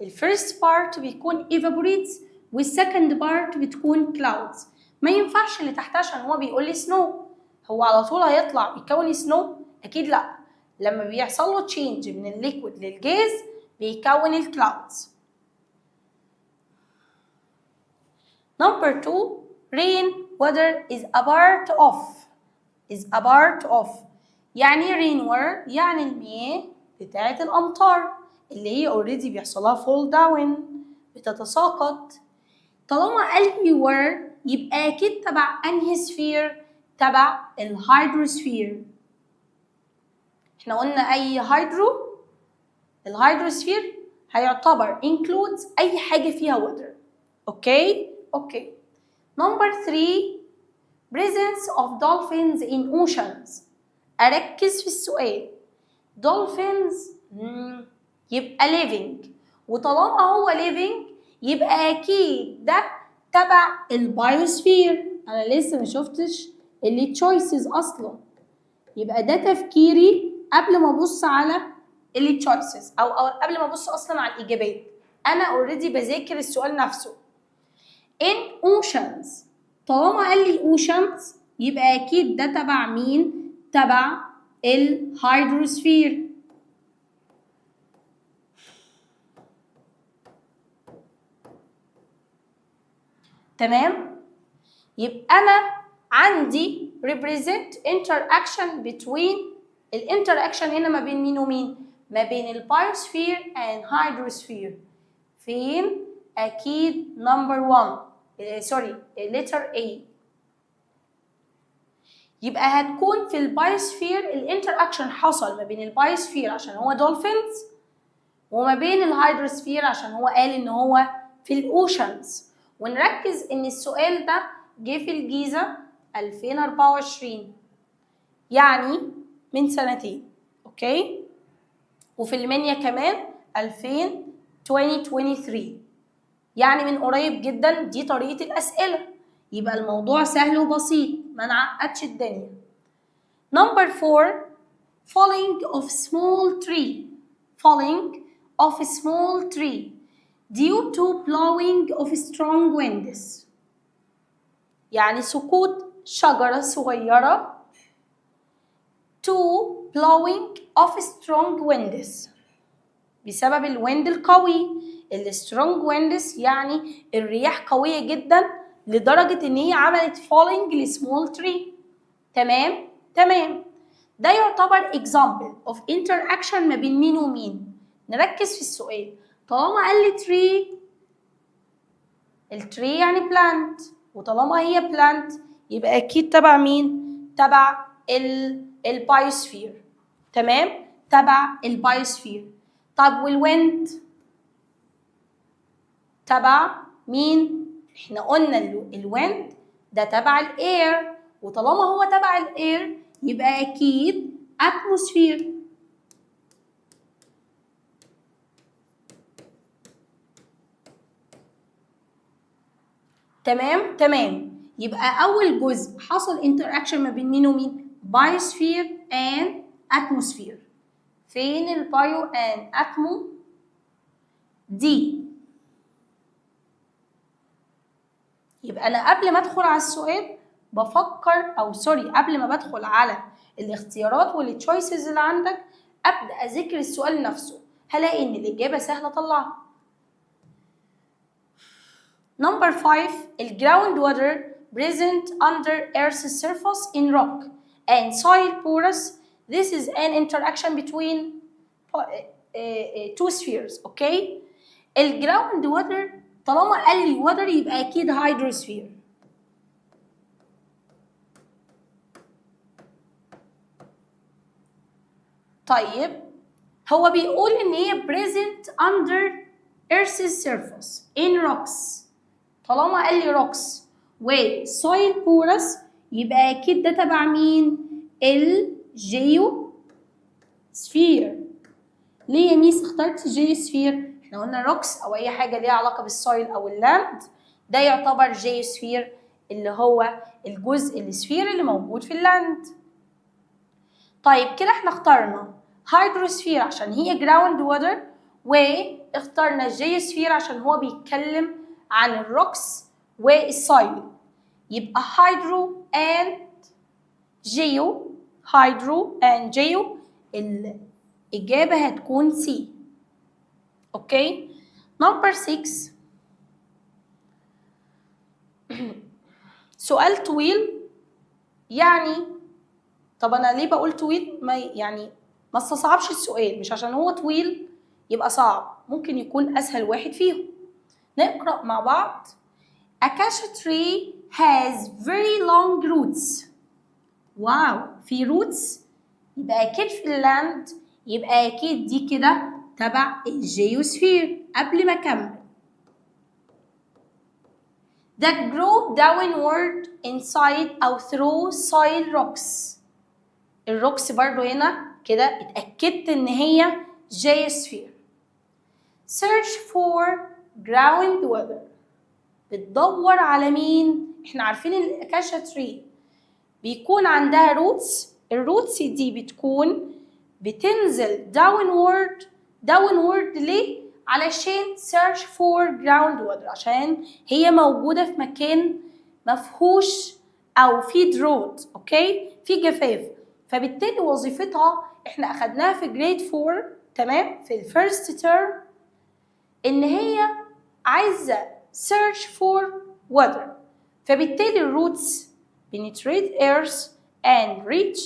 الفيرست بارت بيكون evaporates والسكند بارت بتكون clouds. ما ينفعش اللي تحتها عشان هو بيقول لي سنو هو على طول هيطلع بيكون سنو؟ اكيد لا. لما بيحصل له تشينج من الليكويد للجاز بيكون الكلاودز. Number 2 rain water is a part of. is a part of يعني rain water يعني المياه بتاعة الأمطار اللي هي already بيحصلها fall down بتتساقط. طالما قال لي water يبقى أكيد تبع أنهي سفير؟ تبع الهيدروسفير. احنا قلنا أي الهيدروسفير هيعتبر includes أي حاجة فيها water. اوكي. Number 3 presence of dolphins in oceans. أركز في السؤال. dolphins يبقى living وطالما هو living يبقى أكيد ده تبع البايوسفير. أنا لسه ما شفتش اللي تشويسز أصلا، يبقى ده تفكيري قبل ما أبص على اللي تشويسز أو قبل ما أبص أصلا على الإجابات. أنا أوريدي بذاكر السؤال نفسه. in oceans طالما قال لي oceans يبقى أكيد ده تبع مين؟ تبع الهيدروسفير. تمام؟ يبقى أنا عندي represent interaction between الانتراكشن هنا ما بين مين ومين؟ ما بين البايوسفير and hydrosphere. فين؟ أكيد number 1 سوري letter A. يبقى هتكون في البايوسفير الانتر اكشن حصل ما بين البايوسفير عشان هو دولفينز وما بين الهيدروسفير عشان هو قال ان هو في الاوشنز. ونركز ان السؤال ده جه في الجيزة 2024 يعني من سنتين، اوكي؟ وفي المنيا كمان 2023 يعني من قريب جدا. دي طريقة الأسئلة، يبقى الموضوع سهل وبسيط، ما نعقدش الدنيا. Number 4 falling of small tree. Falling of a small tree due to blowing of strong winds. يعني سقوط شجرة صغيرة to blowing of strong winds بسبب الويند القوي. السترونج ويندز يعني الرياح قوية جدا لدرجة ان هي عملت falling لسمول تري. تمام؟ تمام. ده يعتبر example of interaction ما بين مين ومين. نركز في السؤال. طالما قال لي tree، التري يعني plant، وطالما هي plant يبقى اكيد تبع مين؟ تبع البايوسفير. تمام؟ تبع البايوسفير. طب والويند تبع مين؟ احنا قلنا الويند ده تبع الاير، وطالما هو تبع الاير يبقى اكيد اتموسفير. تمام؟ تمام. يبقى اول جزء حصل انتراكشن ما بين مين ومين؟ بايوسفير اند اتموسفير. فين البايو اند اتمو؟ دي. يبقى انا قبل ما ادخل على السؤال بفكر، او سوري، قبل ما بدخل على الاختيارات والتشويسز اللي عندك ابدا اذاكر السؤال نفسه، هلاقي ان الاجابه سهله اطلعها. Number 5 الجراوند water present under Earth's surface in rock and soil porous. This is an interaction between two spheres. اوكي؟ الجراوند water طالما قال لي water يبقى اكيد hydrosphere. طيب هو بيقول ان هي present under Earth's surface in rocks. طالما قال لي rocks و soil porous يبقى اكيد ده تبع مين؟ الجيو سفير. ليه يا ميس اخترت جيو سفير؟ احنا قلنا روكس او اي حاجه ليها علاقه بالسويل او اللاند ده يعتبر جيو سفير، اللي هو الجزء السفير اللي موجود في اللاند. طيب كده احنا اخترنا هيدروسفير عشان هي جراوند ووتر، واخترنا جيوسفير عشان هو بيتكلم عن الروكس والسويل. يبقى هيدرو اند جيو، هيدرو اند جيو، الإجابة هتكون سي. اوكي؟ نمبر 6 سؤال طويل. يعني طب انا ليه بقول طويل؟ ما استصعبش السؤال، مش عشان هو طويل يبقى صعب، ممكن يكون اسهل واحد فيهم. نقرأ مع بعض. Acacia tree has very long roots. واو، في roots يبقى اكيد في اللاند، يبقى اكيد دي كده تبع الجيوسفير. قبل ما اكمل that grow downward inside أو through soil rocks. الروكس برضو هنا كده اتأكدت إن هي جيوسفير. search for ground water. بتدور على مين؟ احنا عارفين الأكاشيا تري بيكون عندها روتس، الروتس دي بتكون بتنزل downward ليه؟ علشان search for ground water، عشان هي موجودة في مكان مفهوش أو في drought، أوكي؟ في جفاف، فبالتالي وظيفتها احنا أخدناها في grade 4 تمام؟ في الفيرست تيرم إن هي عايزة search for water، فبالتالي الروتس penetrate earth and reach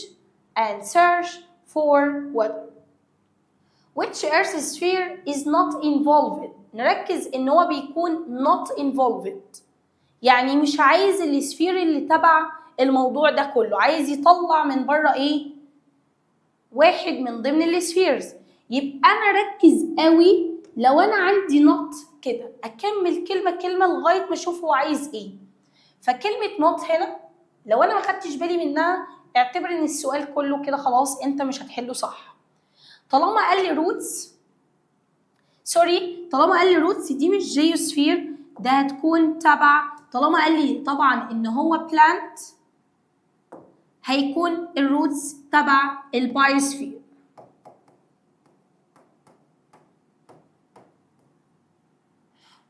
and search for water. Which earth sphere is not involved. نركز ان هو بيكون not involved، يعني مش عايز السفير اللي تبع الموضوع ده كله، عايز يطلع من بره ايه؟ واحد من ضمن السفيرز. يبقى انا ركز قوي لو انا عندي نوت كده، اكمل كلمه كلمه لغايه ما اشوف هو عايز ايه. فكلمه نوت هنا لو انا ما خدتش بالي منها اعتبر ان السؤال كله كده خلاص انت مش هتحله صح. طالما قال لي روتس، طالما قال لي روتس دي مش جيوسفير، ده هتكون تبع. طالما قال لي طبعا ان هو بلانت هيكون الروتس تبع البايوسفير.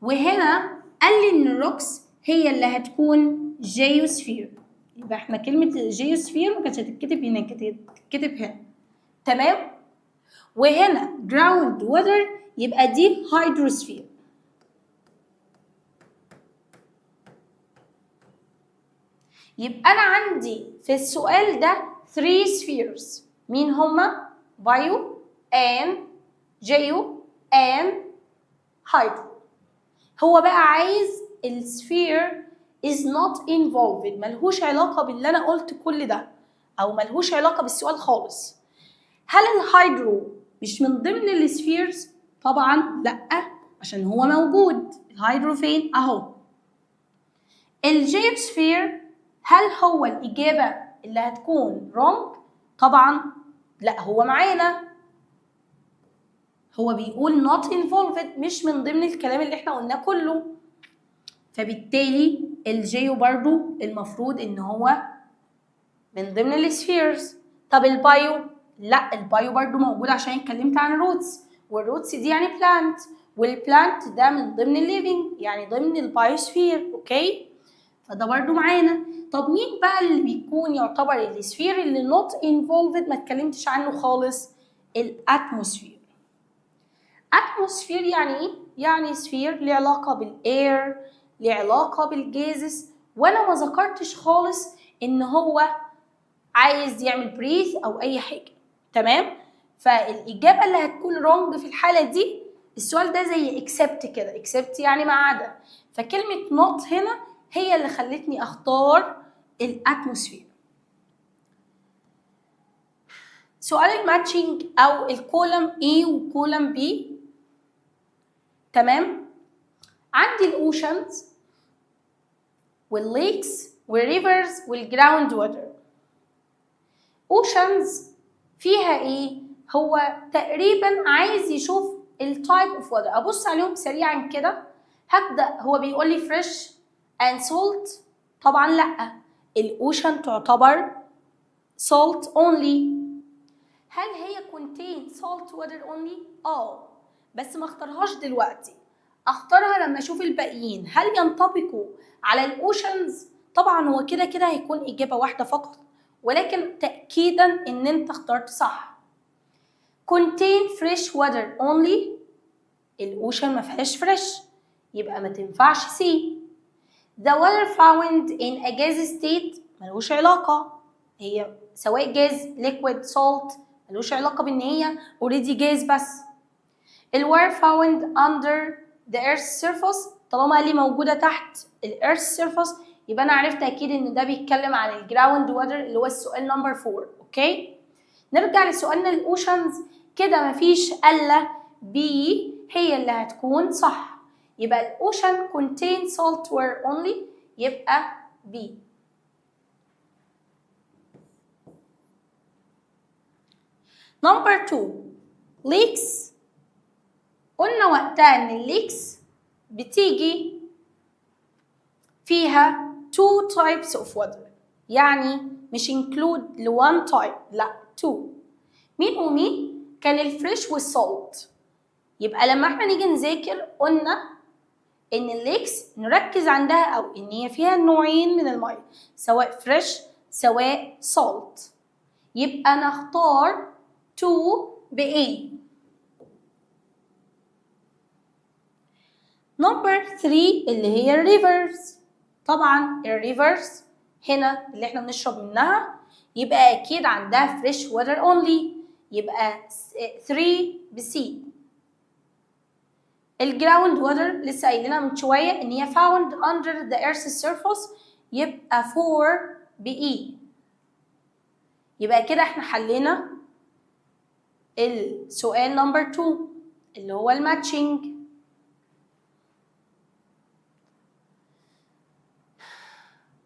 وهنا قال لي ان الروكس هي اللي هتكون جيوسفير، يبقى احنا كلمة جيوسفير ما كانتش هتتكتب هنا، كانت هتتكتب هنا. تمام؟ وهنا جراوند ووتر يبقى دي هيدروسفير. يبقى انا عندي في السؤال ده 3 spheres. مين هما؟ بايو and جيو and هيدرو. هو بقى عايز السفير is not involved، ملهوش علاقة باللي أنا قلت كل ده، أو ملهوش علاقة بالسؤال خالص. هل الهيدرو مش من ضمن السفيرز؟ طبعا لأ، عشان هو موجود. الهيدرو فين؟ أهو. الجيوسفير هل هو الإجابة اللي هتكون wrong؟ طبعا لأ، هو معانا، هو بيقول not involved، مش من ضمن الكلام اللي احنا قلناه كله. فبالتالي الجيو برضو المفروض ان هو من ضمن السفيرز. طب البايو؟ لا، البايو برضو موجود عشان اتكلمت عن الروتس، والروتس دي يعني بلانت، والبلانت ده من ضمن الليفينج يعني ضمن البايوسفير. اوكي، فده برضو معانا. طب مين بقى اللي بيكون يعتبر السفير اللي not involved ما اتكلمتش عنه خالص؟ الاتموسفير. اتموسفير يعني ايه؟ يعني سفير ليه علاقه بالاير، ليه علاقه بالجازس، وانا ما ذكرتش خالص ان هو عايز يعمل بريث او اي حاجه. تمام؟ فالاجابه اللي هتكون رونج في الحاله دي، السؤال ده زي اكسبت كده، اكسبت يعني ما عدا، فكلمه نوت هنا هي اللي خلتني اختار الاتموسفير. سؤال الماتشنج او الكولم A وكولم B. تمام؟ عندي الاوشنز والليكس والريفرز والجراوند ووتر. اوشنز فيها ايه؟ هو تقريبا عايز يشوف التايب اوف ووتر. ابص عليهم سريعا كده. هبدا، هو بيقول لي فريش اند سولت، طبعا لا، الاوشن تعتبر salt only. هل هي contain salt water only؟ بس ما اختارهاش دلوقتي، اختارها لما اشوف الباقيين هل ينطبقوا على الاوشنز. طبعا هو كده كده هيكون اجابه واحده فقط، ولكن تاكيدا ان انت اخترت صح. contain fresh water only، الاوشن ما فيهاش فريش، يبقى ما تنفعش سي. the water found in a gas state ملوش علاقه، هي سواء جاز liquid salt ملوش علاقه بان هي already جاز. بس الوير found under the earth's surface، طالما قال لي موجوده تحت الارث surface يبقى انا عرفت اكيد ان ده بيتكلم عن الجراوند ووتر اللي هو السؤال نمبر 4. اوكي، نرجع لسؤالنا الاوشنز. كده مفيش الا بي هي اللي هتكون صح، يبقى الاوشن contain salt water only، يبقى بي. نمبر 2 lakes. قلنا وقتها ان الليكس بتيجي فيها 2 types of water، يعني مش include ل 1 type، لا 2. مين ومين؟ كان الفريش والسولت. يبقى لما احنا نيجي نذاكر قلنا ان الليكس نركز عندها او ان هي فيها نوعين من الميه، سواء فريش سواء سولت. يبقى نختار 2 ب A. نمبر 3 اللي هي الريفرز. طبعا الريفرز هنا اللي احنا بنشرب منها، يبقى اكيد عندها فريش ووتر اونلي، يبقى 3 بسي. الجراوند ووتر لسه قايلينها من شويه ان هي found under the earth's surface، يبقى 4 بE. يبقى كده احنا حلينا السؤال نمبر 2 اللي هو الماتشنج.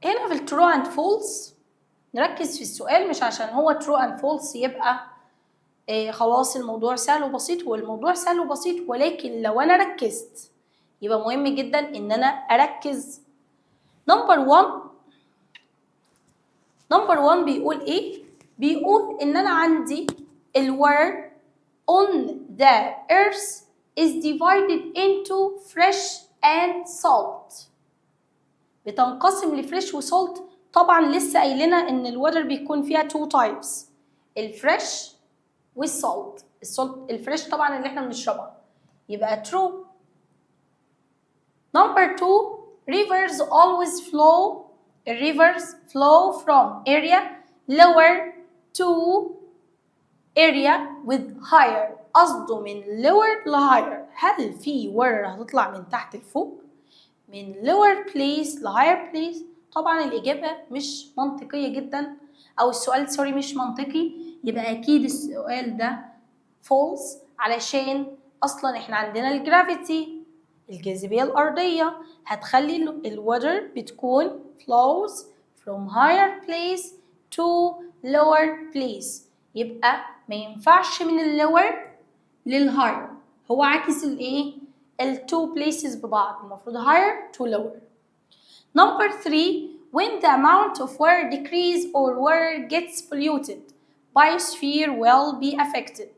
هنا في الترو اند فولس نركز في السؤال، مش عشان هو ترو اند فولس يبقى خلاص الموضوع سهل وبسيط. هو الموضوع سهل وبسيط، ولكن لو انا ركزت يبقى مهم جدا ان انا اركز. نمبر 1 بيقول ايه؟ بيقول ان انا عندي الورد on the earth is divided into fresh and salt. بتنقسم لفريش وسولت. طبعا لسه قايلنا ان الوتر بيكون فيها 2 types، الفريش والسولت. السولت الفريش طبعا اللي احنا بنشربها، يبقى true. Number 2 rivers always flow. rivers flow from area lower to area with higher. قصده من lower ل higher. هل في water هتطلع من تحت لفوق؟ من lower place ل higher place؟ طبعا الإجابة مش منطقية جدا، أو السؤال سوري مش منطقي. يبقى أكيد السؤال ده false، علشان أصلا إحنا عندنا الجرافيتي، الجاذبية الأرضية، هتخلي الوتر بتكون flows from higher place to lower place. يبقى ما ينفعش من اللور للهاير، هو عكس الايه؟ التو places ببعض، المفروض higher to lower. Number 3 when the amount of water decrease or water gets polluted biosphere will be affected.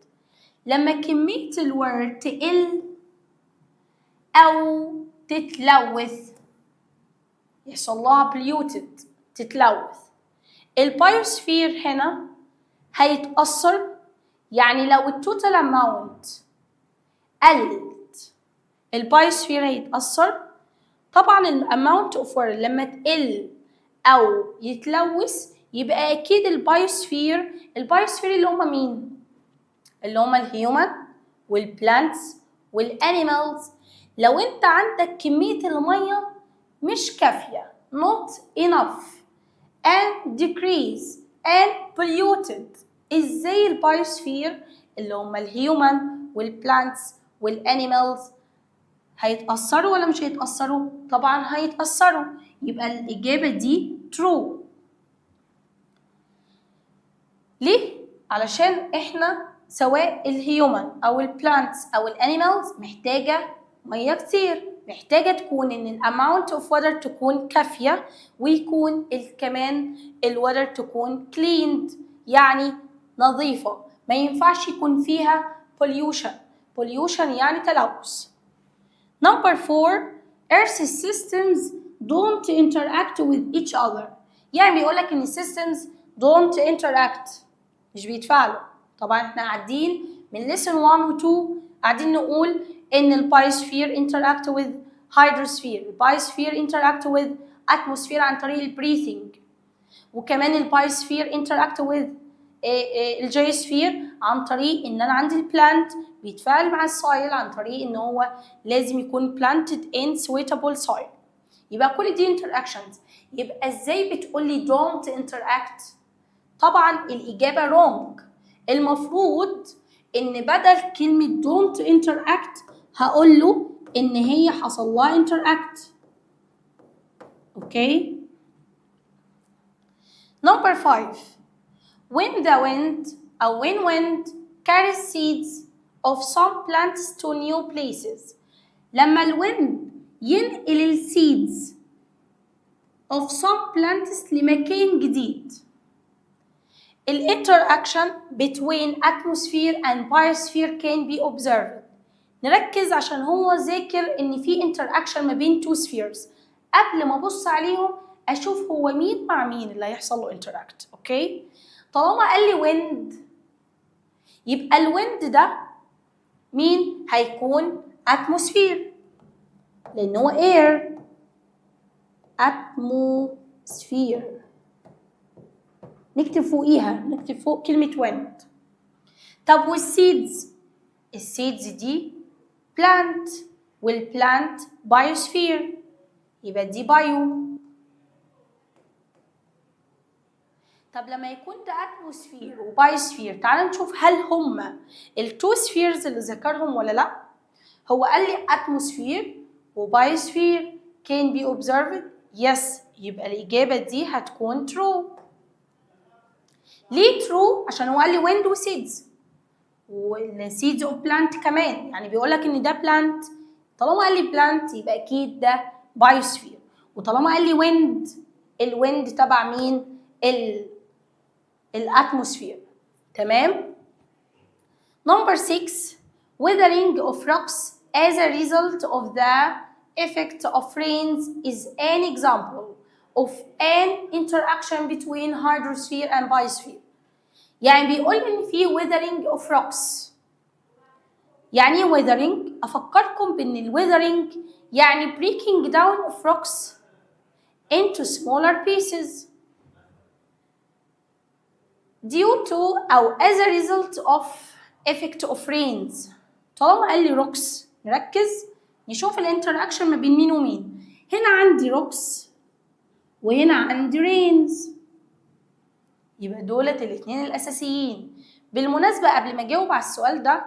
لما كمية الوتر تقل أو تتلوث، يحصل لها polluted، تتلوث، البايوسفير هنا هيتأثر. يعني لو التوتال اماونت قلت البايوسفير هيتأثر. طبعا الاماونت اوف واتر لما تقل او يتلوث يبقى اكيد البايوسفير اللي هم مين؟ اللي هم الهيومن والبلانتس والانيمالز. لو انت عندك كمية المية مش كافية not enough and decrease and polluted، ازاي البايوسفير اللي هم الهيومن والبلانتس والانيمالز هيتأثروا ولا مش هيتأثروا؟ طبعا هيتأثروا. يبقى الإجابة دي true. ليه؟ علشان احنا سواء الهيومن او البلانتس او الانيمالز محتاجة مية كتير، محتاجة تكون ان الاماونت اوف واتر تكون كافية، ويكون كمان الواتر تكون cleaned يعني نظيفة، ما ينفعش يكون فيها pollution يعني تلوث. Number 4 Earth systems don't interact with each other. يعني بيقولك ان systems don't interact، مش بيتفاعلوا. طبعا احنا قاعدين من lesson 1 و 2 قاعدين نقول ان البايوسفير interact with hydrosphere، البايوسفير interact with atmosphere عن طريق البريثنج، وكمان البايوسفير interact with الجيوسفير عن طريق ان انا عندي البلانت بيتفاعل مع السويل عن طريق ان هو لازم يكون planted in suitable soil. يبقى كل دي interactions. يبقى ازاي بتقولي don't interact؟ طبعا الإجابة wrong. المفروض إن بدل كلمة don't interact هقول له إن هي حصل لها interact. أوكي؟ Number 5 when wind carries seeds of some plants to new places. لما الwind ينقل السيدز of some plants لمكان جديد، الانتراكشن between atmosphere and biosphere can be observed. نركز عشان هو ذاكر ان في interaction ما بين two spheres. قبل ما ابص عليهم اشوف هو مين مع مين اللي هيحصل له interact. اوكي؟ طالما قال لي wind يبقى الويند ده مين؟ هيكون atmosphere لان هو air. atmosphere نكتب فوق كلمة wind. طب والسيدز؟ السيدز دي plant والplant biosphere، يبقى دي bio. طب لما يكون ده اتموسفير وبايوسفير، تعال نشوف هل هما التو سفيرز اللي ذكرهم ولا لا. هو قال لي اتموسفير وبايوسفير can be observed yes، يبقى الإجابة دي هتكون true. ليه true؟ عشان هو قال لي wind وseeds والseeds of plant كمان، يعني بيقول لك إن ده plant. طالما قال لي plant يبقى أكيد ده بايوسفير، وطالما قال لي wind، الويند تبع مين؟ الاتموسفير. تمام؟ Number 6 weathering of rocks as a result of the effect of rains is an example of an interaction between hydrosphere and biosphere. يعني بيقول إن في weathering of rocks. يعني إيه weathering؟ أفكركم بإن ال weathering يعني breaking down of rocks into smaller pieces due to أو as a result of effect of rains. طالما قال لي rocks نركز نشوف الانتراكشن ما بين مين ومين. هنا عندي rocks وهنا عندي rains، يبقى دولت الاتنين الأساسيين. بالمناسبة قبل ما أجاوب على السؤال ده،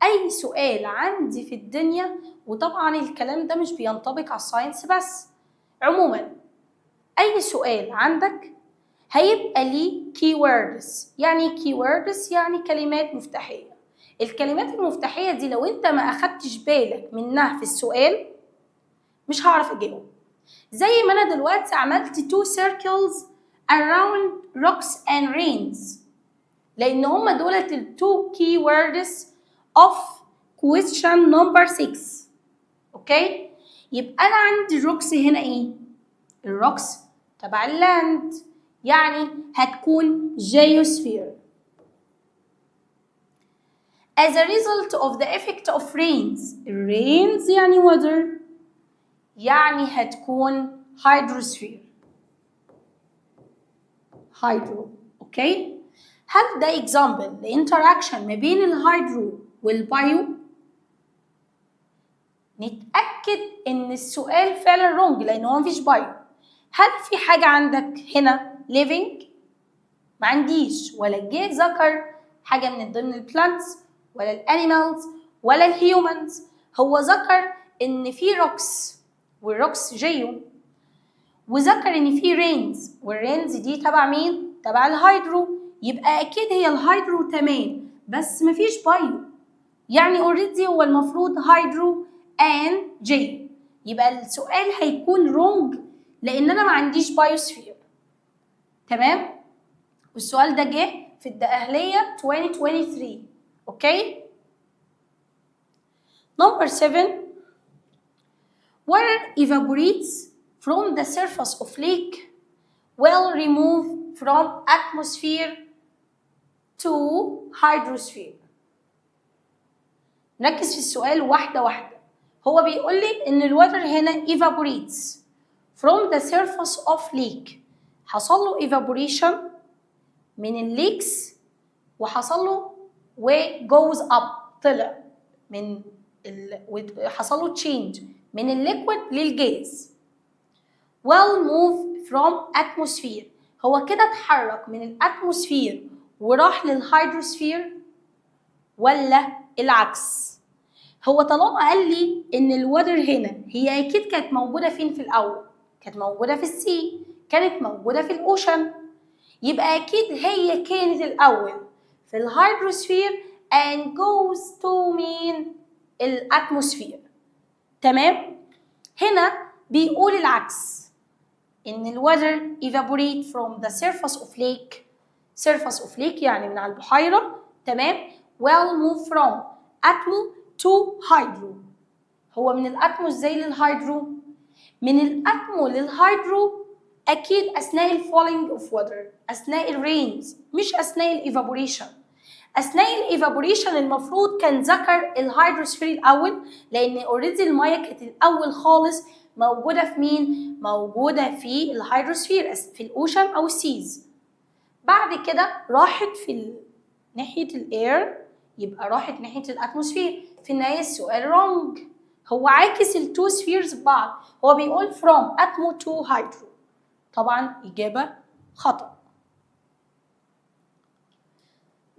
أي سؤال عندي في الدنيا، وطبعا الكلام ده مش بينطبق على الساينس بس، عموما أي سؤال عندك هيبقى ليه keywords. يعني keywords يعني كلمات مفتاحية. الكلمات المفتاحية دي لو انت ما أخدتش بالك منها في السؤال مش هعرف أجاوب. زي ما أنا دلوقتي عملت 2 circles around rocks and rains، لأن هما دولت ال 2 keywords of question number 6. أوكي؟ يبقى أنا عندي الروكس هنا إيه؟ الروكس تبع اللاند، يعني هتكون geosphere. As a result of the effect of rains، rains يعني weather، يعني هتكون hydrosphere. hydro. اوكي؟ هل ده example لإنتراكشن ما بين الهيدرو والبايو؟ نتأكد إن السؤال فعلا wrong لأن هو مفيش بايو. هل في حاجة عندك هنا living؟ ما عنديش، ولا جه ذكر حاجة من ضمن البلانتس ولا الانيمالز ولا الهيومنز. هو ذكر إن في روكس والروكس جيو، وذكر إن في رينز والرينز دي تبع مين؟ تبع الهيدرو. يبقى أكيد هي الهيدرو تمام، بس مفيش بايو، يعني اوريدي هو المفروض هيدرو and جي. يبقى السؤال هيكون wrong لأن أنا ما عنديش بايوسفير. تمام؟ والسؤال ده جه في الدقهلية 2023. أوكي؟ Number 7 water evaporates from the surface of lake will remove from atmosphere to hydrosphere. نركز في السؤال واحدة واحدة. هو بيقول لي إن الوتر هنا evaporates from the surface of lake. حصل له evaporation من الليكس وحصل له و goes up، طلع من حصل له change من الليكويد للجاز. will move from atmosphere، هو كده اتحرك من الاتموسفير وراح للهيدروسفير ولا العكس؟ هو طالما قال لي ان الوتر هنا هي اكيد كانت موجوده فين في الاول؟ كانت موجوده في السي، كانت موجوده في الاوشن، يبقى اكيد هي كانت الاول في الهيدروسفير and goes to مين؟ الاتموسفير. تمام؟ هنا بيقول العكس، ان الوتر evaporate from the surface of lake. surface of lake يعني من على البحيره. تمام؟ will move from atomo to hydro. هو من الاتمو ازاي للهيدرو؟ من الاتمو للهيدرو اكيد اثناء الفولينج اوف واتر، اثناء الرينز، مش اثناء الايفابوريشن. اثناء الايفابوريشن المفروض كان ذكر الهيدروسفير الاول، لان اوريدي الميه كانت الاول خالص موجوده في مين؟ موجوده في الهيدروسفير في الاوشن او السيز. بعد كده راحت في ناحيه الاير، يبقى راحت ناحيه الاتموسفير. في النهايه السؤال wrong، هو عاكس التو سفيرز ببعض. هو بيقول from atomo to hydro، طبعا اجابه خطا.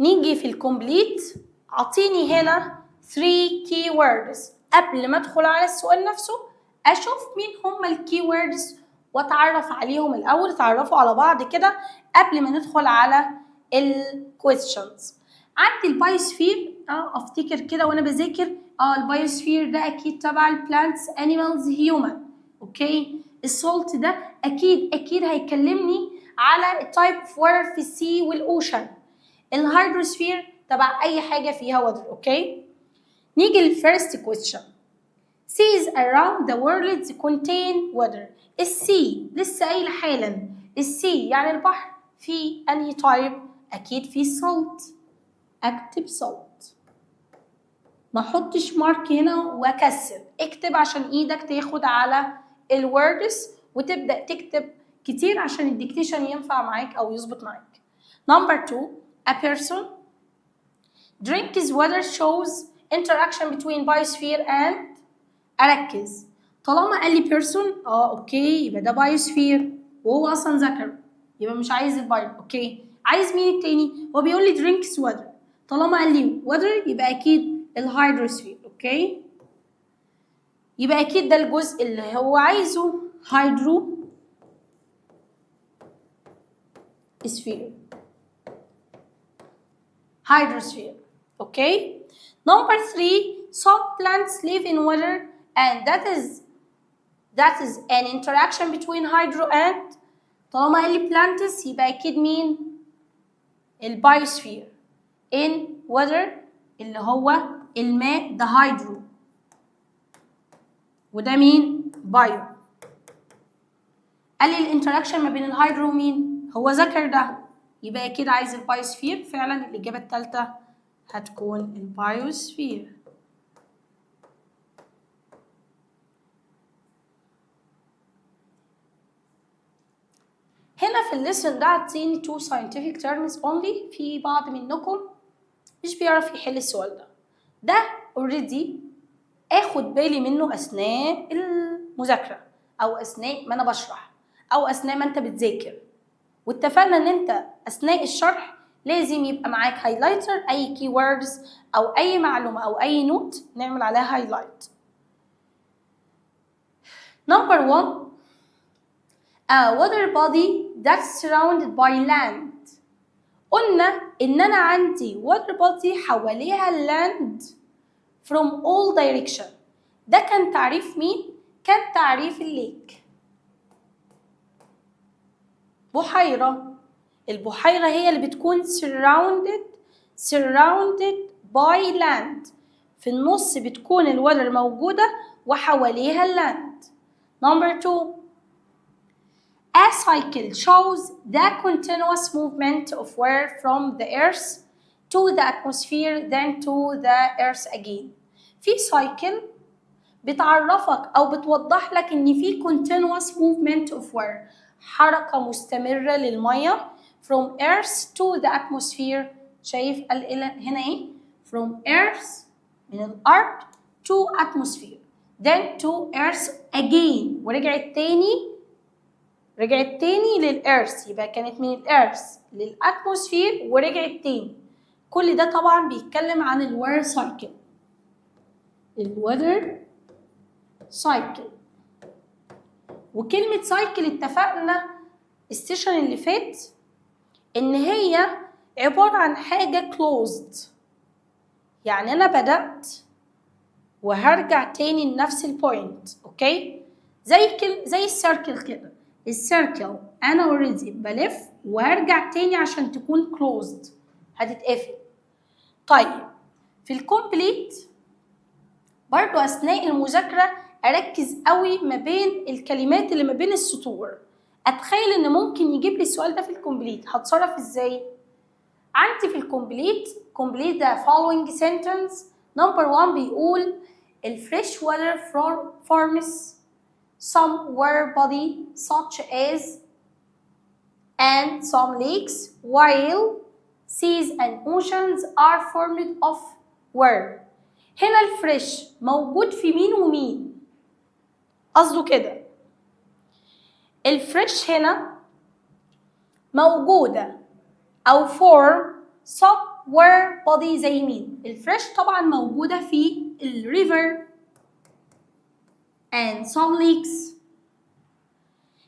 نيجي في الكومبليت، اعطيني هنا 3 keywords. قبل ما ادخل على السؤال نفسه اشوف مين هم الكيوردز واتعرف عليهم الاول، تعرفوا على بعض كده قبل ما ندخل على الكويستشنز. عندي البايوسفير، افتكر كده وانا بذاكر، البايوسفير ده اكيد تبع البلانتس انيمالز هيومن. اوكي، السولت ده اكيد هيكلمني على التايب اوف واتر في السي والاوشن. الهيدروسفير تبع اي حاجه فيها واتر. اوكي، نيجي للفيرست كويستشن. seas around the world contain water. السي لسه قايله حالا، السي يعني البحر، في انهي تايب؟ اكيد في salt. اكتب salt، ما احطش مارك هنا واكسر، اكتب عشان ايدك تاخد على الوردز وتبدا تكتب كتير عشان الديكتيشن ينفع معاك او يظبط معاك. Number 2, a person drinks water shows interaction between biosphere and. اركز، طالما قال لي person اوكي يبقى ده بايوسفير وهو اصلا ذكر، يبقى مش عايز البايو. اوكي، عايز مين التاني؟ هو بيقول لي درينكس واتر، طالما قال لي واتر يبقى اكيد الهيدروسفير. اوكي، يبقى اكيد ده الجزء اللي هو عايزه، hydrosphere. اوكي. Number 3, some plants live in water and that is an interaction between hydro and. طالما قال لي plants يبقى اكيد مين؟ البايوسفير. in water اللي هو الماء ده هيدرو، وده مين؟ بايو. قال لي الانتراكشن ما بين الهيدرو ومين؟ هو ذكر ده، يبقى اكيد عايز البايوسفير. فعلا الاجابه الثالثه هتكون البايوسفير. هنا في الليسن ده عطيني 2 scientific terms only. في بعض منكم مش بيعرف يحل السؤال ده already اخد بالي منه اثناء المذاكره او اثناء ما انا بشرح او اثناء ما انت بتذاكر. واتفقنا ان انت اثناء الشرح لازم يبقى معاك هايلايتر، اي كي ووردز او اي معلومه او اي نوت نعمل عليها هايلايت. Number 1, a water body that's surrounded by land. قلنا ان انا عندي water body حواليها land from all direction. ده كان تعريف مين؟ كان تعريف الليك. بحيرة، البحيرة هي اللي بتكون surrounded by land. في النص بتكون الوتر موجودة وحواليها اللاند. Number 2, a cycle shows the continuous movement of water from the earth to the atmosphere then to the earth again. في cycle بتعرفك أو بتوضح لك إن في continuous movement of water، حركة مستمرة للمية from earth to the atmosphere. شايف هنا إيه؟ from earth من الأرض to atmosphere then to earth again، ورجعت تاني للإيرث، يبقى كانت من الإيرث للأتموسفير ورجعت تاني. كل ده طبعا بيتكلم عن الوتر سايكل. الوتر سايكل، وكلمة سايكل اتفقنا السيشن اللي فات إن هي عبارة عن حاجة closed، يعني أنا بدأت وهرجع تاني لنفس البوينت. أوكي، زي السيركل كده. السيركل أنا اوريدي بلف وهرجع تاني عشان تكون closed، هتتقفل. طيب في الكومبليت برضو أثناء المذاكرة أركز قوي ما بين الكلمات اللي ما بين السطور. أتخيل إن ممكن يجيب لي السؤال ده في الكومبليت، هتصرف إزاي؟ عندي في الكومبليت complete the following sentence. Number 1 بيقول الفريش water forms some water body such as and some lakes while seas and oceans are formed of water. هنا الفريش موجود في مين ومين؟ قصده كده الفريش هنا موجودة أو form some were body زي مين؟ الفريش طبعا موجودة في الريفر and some lakes،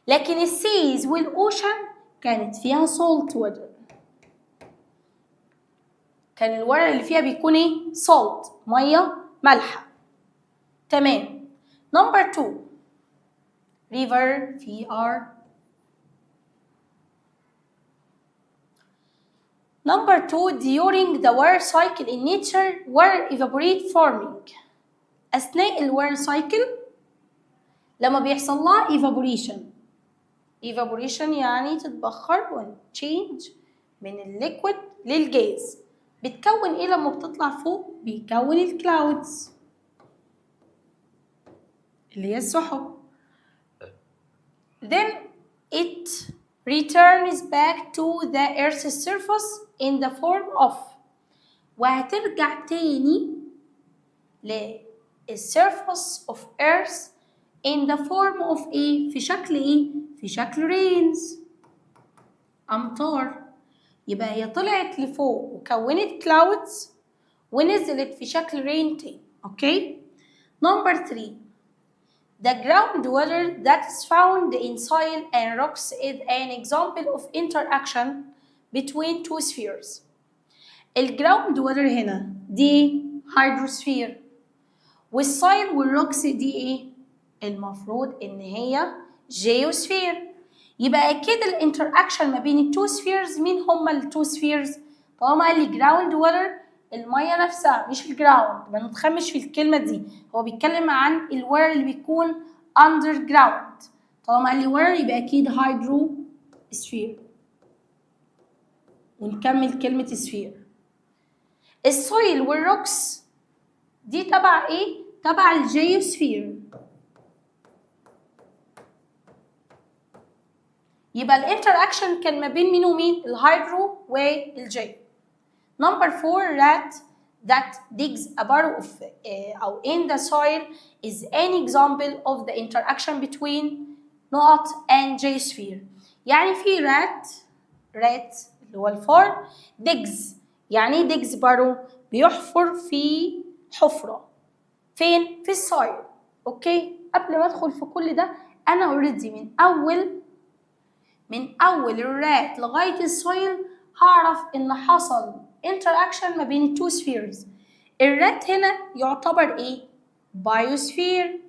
لكن السيز والأوشن كانت فيها salt water. كان الورق اللي فيها بيكون ايه؟ salt، مية مالحة. تمام. نمبر 2 river في R. Number 2 during the wear cycle in nature were evaporate forming. أثناء الwear cycle لما بيحصل لها evaporation. evaporation يعني تتبخر و change من الليكويد للجاز. بتكون ايه لما بتطلع فوق؟ بيكون الكلاودز اللي هي السحب. Then it returns back to the earth's surface in the form of، وهترجع تاني للsurface of earth in the form of ايه؟ في شكل ايه؟ في شكل rains، أمطار. يبقى هي طلعت لفوق وكونت clouds ونزلت في شكل rain تاني. اوكي؟ Number 3 the groundwater that is found in soil and rocks is an example of interaction between two spheres. الجراوند هنا دي hydrosphere، والسايل والروكس دي ايه؟ المفروض ان هي جيوسفير. يبقى اكيد الانتراكشن ما بين التو سفيرز، مين هما التو سفيرز؟ طالما قال لي جراوند ووتر، الميه نفسها مش الجراوند، ما نتخمش في الكلمه دي، هو بيتكلم عن الوير اللي بيكون اندر جراوند. طالما قال لي وير يبقى اكيد هيدرو سفير. ونكمل كلمه سفير. السويل والروكس دي تبع ايه؟ تبع الجيوسفير. يبقى الانتراكشن كان ما بين مين ومين؟ الهيدرو والجي. Number 4 rat that digs a burrow of أو in the soil is an example of the interaction between نقط and geosphere. يعني في rat اللي هو الفار digs. يعني ايه digs burrow؟ بيحفر في حفرة. فين؟ في السويل. اوكي؟ قبل ما ادخل في كل ده انا اوريدي من اول الرات لغايه السويل هعرف ان حصل interaction ما بين التو سفيرز. الرات هنا يعتبر ايه؟ بايوسفير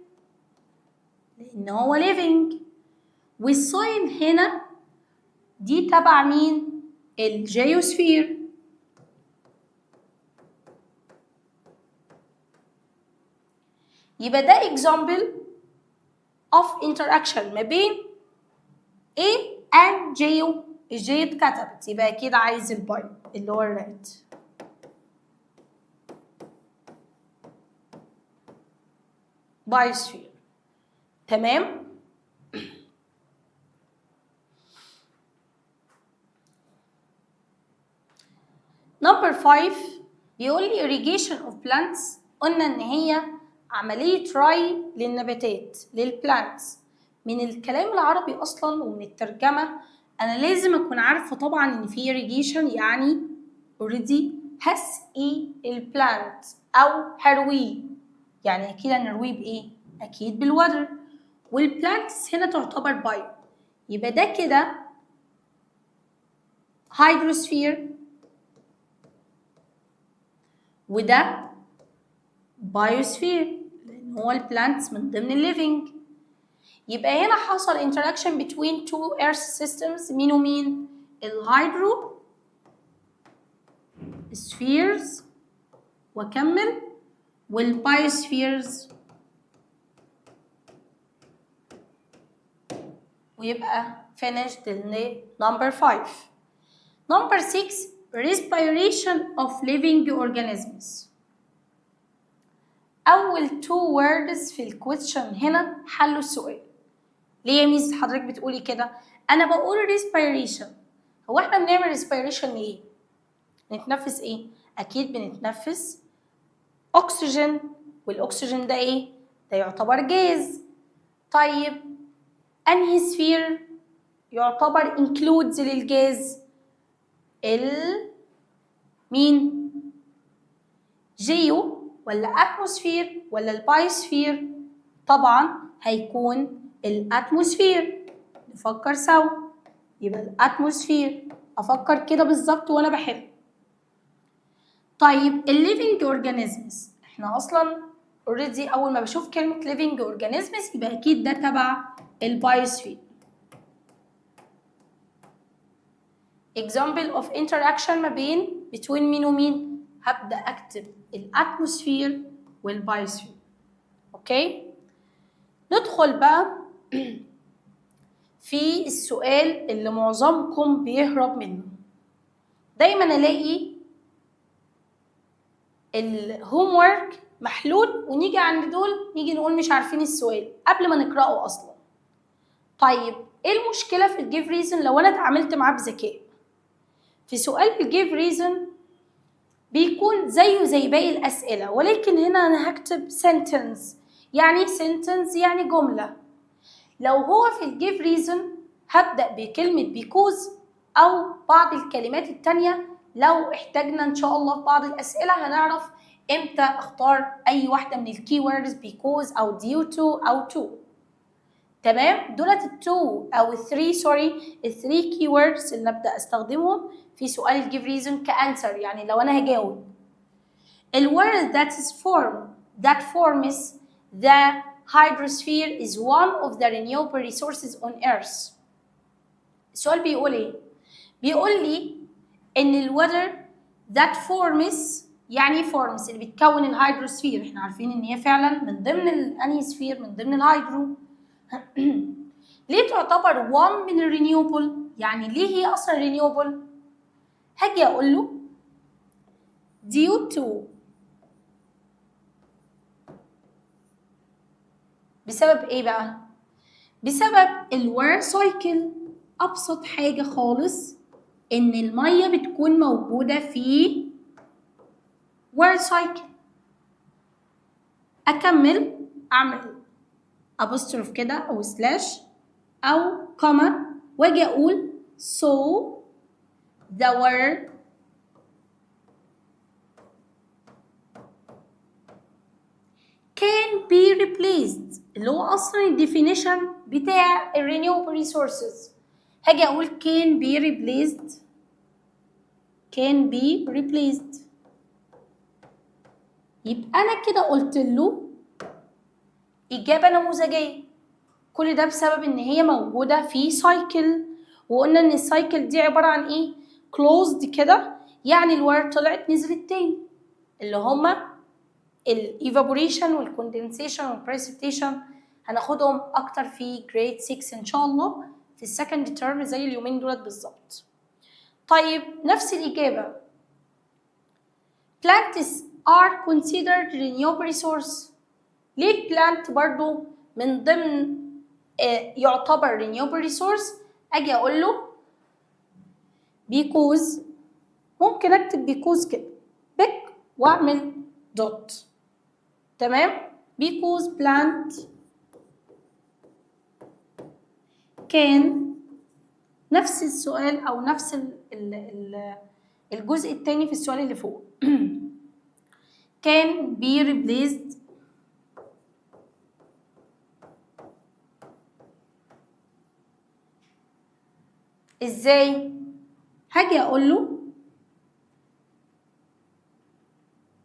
لان هو living، والسويل هنا دي تبع مين؟ الجيوسفير. يبقى ده example of interaction ما بين A and جيو. الجي اتكتبت يبقى اكيد عايز الباي اللي هو الرات. بايوسفير. تمام. نمبر 5 بيقول لي irrigation of plants. قلنا ان هي عملية ري للنباتات للبلانتس. من الكلام العربي اصلا ومن الترجمة انا لازم اكون عارفة طبعا ان في irrigation يعني already هسقي البلانت او هرويه. يعني اكيد هنرويه بايه؟ اكيد بالوتر. والبلانتس هنا تعتبر بايو، يبقى ده كده هيدروسفير وده بايوسفير لان هو البلانتس من ضمن الليفينج. يبقى هنا حصل interaction between two earth systems. مين ومين؟ الهيدرو spheres وكمل والبايوسفيرز، ويبقى finished number 5. Number 6 respiration of living organisms. أول 2 words في الكويستشن هنا حلوا السؤال. ليه يا ميس حضرتك بتقولي كده؟ أنا بقول respiration. هو إحنا بنعمل respiration ليه؟ نتنفس إيه؟ أكيد بنتنفس أكسجين، والأكسجين ده إيه؟ ده يعتبر جاز. طيب أنهي سفير يعتبر includes للجاز؟ مين؟ جيو ولا اتموسفير ولا البايوسفير؟ طبعا هيكون الاتموسفير. نفكر سوا. يبقى الاتموسفير. افكر كده بالظبط وانا بحل. طيب الليفينج اورجانيزمز، احنا اصلا اوريدي اول ما بشوف كلمه living organisms يبقى اكيد ده تبع البايوسفير. example of interaction ما بين between مين ومين؟ هبدا اكتب الاتموسفير والبايوسفير. اوكي، ندخل بقى في السؤال اللي معظمكم بيهرب منه. دايما الاقي الهوم ورك محلول ونيجي عند دول نيجي نقول مش عارفين السؤال قبل ما نقرأه أصلا. طيب إيه المشكلة في الجيف ريزون لو أنا اتعاملت معاه بذكاء؟ في سؤال الجيف ريزون بيكون زيه زي باقي الأسئلة، ولكن هنا أنا هكتب sentence. يعني sentence يعني جملة. لو هو في الجيف ريزون هبدأ بكلمة because أو بعض الكلمات التانية. لو احتاجنا إن شاء الله في بعض الأسئلة هنعرف إمتى أختار أي واحدة من الكيوردز because أو due to أو to. تمام؟ دولت التو أو الثري الثري كيوردز اللي نبدأ أستخدمهم في سؤال الجيف ريزون كأنسر. يعني لو أنا هجاوب الword that forms the hydrosphere is one of the renewable resources on earth. السؤال بيقول ايه؟ بيقول لي ان الوتر that forms يعني forms اللي بتكون الهيدروسفير. احنا عارفين ان هي فعلا من ضمن الانيسفير من ضمن الهيدرو. ليه تعتبر one من الرينيوبل؟ يعني ليه هي اصلا رينيوبل؟ هاجي اقول له due to بسبب ايه بقى؟ بسبب الوير سايكل. ابسط حاجه خالص ان الميه بتكون موجوده في وير سايكل. اكمل اعمل ابوستروف كده او سلاش او كوما واجي اقول so the word can be replaced اللي هو اصلا الديفينيشن بتاع الرينيوبل ريسورسز. هاجي اقول can be replaced. يبقى انا كده قلت له اجابه نموذجيه. كل ده بسبب ان هي موجوده في سايكل، وقلنا ان السايكل دي عباره عن ايه؟ closed كده. يعني الوير طلعت نزلت تاني اللي هما الايفابوريشن والكوندنسيشن والبريسبتيشن. هناخدهم اكتر في جريد 6 ان شاء الله في السكند تيرم زي اليومين دولت بالظبط. طيب نفس الاجابه plants are considered renewable resource. ليه البلانت برضو من ضمن يعتبر renewable resource؟ اجي اقول له because. ممكن اكتب because كده بيك واعمل دوت. تمام؟ because plant can نفس السؤال او نفس الجزء الثاني في السؤال اللي فوق can be replaced ازاي؟ هاجي اقول له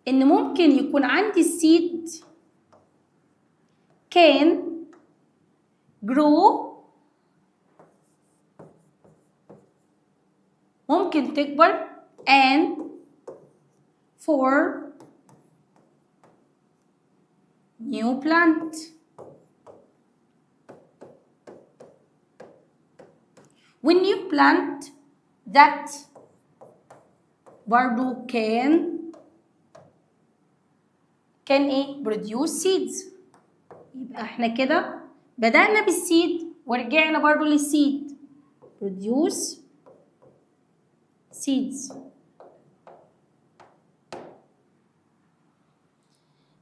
ان ممكن يكون عندي السيد can grow ممكن تكبر and for new plant. when you plant that برضو can ايه؟ produce seeds. يبقى احنا كده بدأنا بالسيد ورجعنا برضو للسيد produce seeds.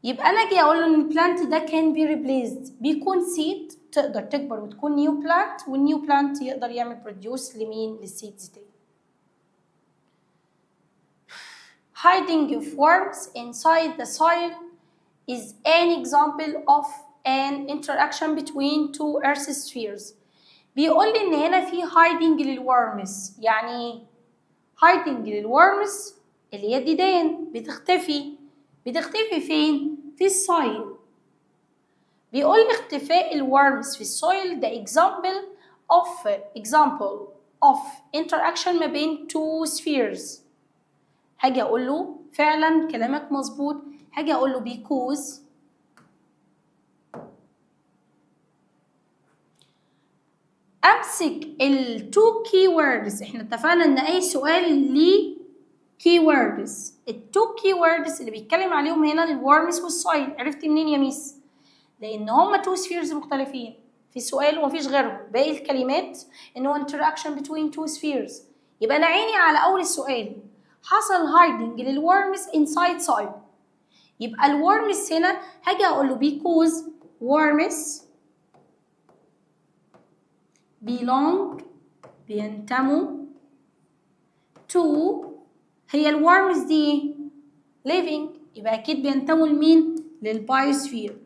يبقى انا اجي اقول له ان البلانت ده can be replaced بيكون سيد تقدر تكبر وتكون نيو بلانت، والنيو بلانت يقدر يعمل بروديوس لمين؟ للسيدز تاني. hiding of worms inside the soil is an example of an interaction between two earth spheres. بيقول لي ان هنا في hiding للورمز. يعني hiding للورمز اللي هي الديدان بتختفي فين؟ في السويل. بيقول لي اختفاء الورمز في السويل ده example of interaction ما بين two spheres. هاجي اقول له فعلا كلامك مظبوط. هاجي اقول له because امسك التو كي ووردز. احنا اتفقنا ان اي سؤال ليه كي ووردز. التو كي ووردز اللي بيتكلم عليهم هنا الورمز والسويل. عرفت منين يا ميس؟ لان هما تو سفيرز مختلفين في السؤال ومفيش غيرهم. باقي الكلمات ان هو interaction between two spheres. يبقى انا عيني على اول السؤال حصل hiding للورمز inside soil. يبقى الورمز هنا هاجي اقول له because worms belong بينتموا to. هي الورمز دي living يبقى اكيد بينتموا لمين؟ للبايوسفير.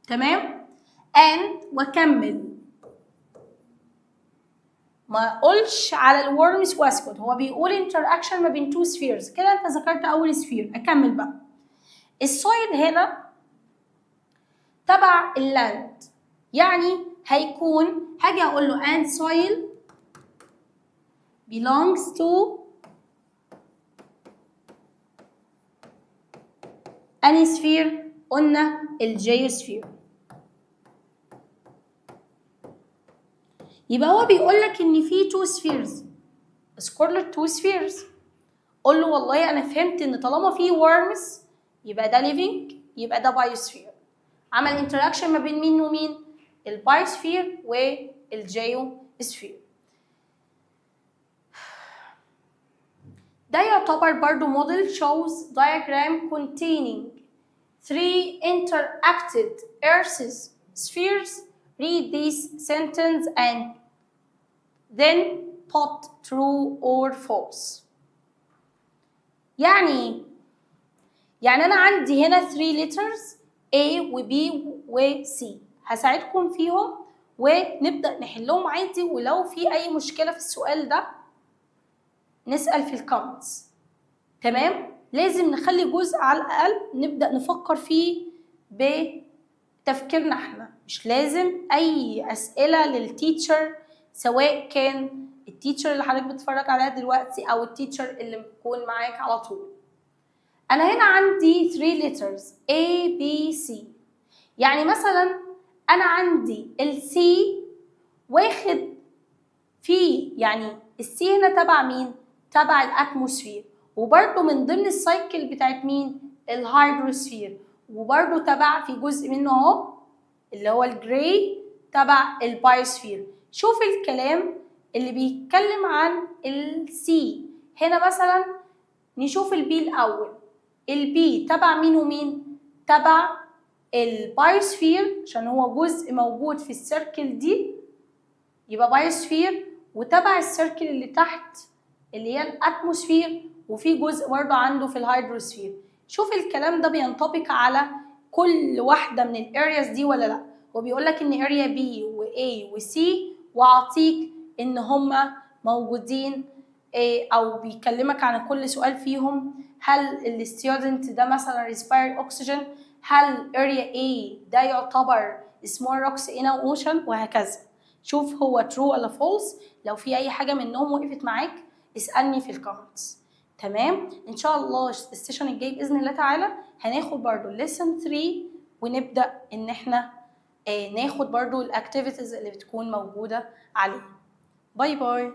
تمام؟ and واكمل. ما اقولش على الورمز واسكت. هو بيقول interaction ما بين two spheres. كده انت ذكرت اول سفير. اكمل بقى. السويل هنا تبع اللاند. يعني هيكون هاجي اقول له and soil belongs to any sphere. قلنا الجيوسفير. يبقى هو بيقول لك ان في two spheres. اذكر له two spheres. قول له والله انا فهمت ان طالما في worms يبقى ده living يبقى ده بايوسفير. عمل interaction ما بين مين ومين؟ البايوسفير والجيوسفير. ده يعتبر برضو model shows diagram containing three interacted earth spheres. Read this sentence and then put true or false. يعني أنا عندي هنا 3 letters A و B و C. هساعدكم فيهم ونبدأ نحلهم عادي. ولو في أي مشكلة في السؤال ده نسأل في الكومنتس. تمام؟ لازم نخلي جزء على الأقل نبدأ نفكر فيه بتفكيرنا احنا. مش لازم أي أسئلة للتيتشر، سواء كان التيتشر اللي حضرتك بتتفرج عليها دلوقتي أو التيتشر اللي بيكون معاك على طول. أنا هنا عندي 3 letters A B C. يعني مثلا أنا عندي ال C واخد فيه، يعني ال C هنا تبع مين؟ تبع الأتموسفير. وبرضه من ضمن السايكل بتاعت مين؟ الهيدروسفير. وبرضه تبع في جزء منه اهو اللي هو الجراي تبع البايوسفير. شوف الكلام اللي بيتكلم عن السي. هنا مثلا نشوف البي الأول. البي تبع مين ومين؟ تبع البايوسفير عشان هو جزء موجود في السيركل دي يبقى بايوسفير. وتبع السيركل اللي تحت اللي هي الاتموسفير. وفي جزء برضه عنده في الهيدروسفير. شوف الكلام ده بينطبق على كل واحدة من الارياز دي ولا لا. وبيقول لك ان اريا بي و A و C واعطيك ان هما موجودين او بيكلمك عن كل سؤال فيهم. هل الستودنت ده مثلا ريسبير اوكسجين؟ هل اريا A ده يعتبر سمول روكس ان اوشن؟ وهكذا. شوف هو ترو ولا فولس. لو في اي حاجه منهم وقفت معاك اسالني في الكومنتس. تمام؟ ان شاء الله السيشن الجاي باذن الله تعالى هناخد برضو ليسن 3 ونبدا ان احنا ناخد برضو الاكتيفيتيز اللي بتكون موجوده عليه. باي باي.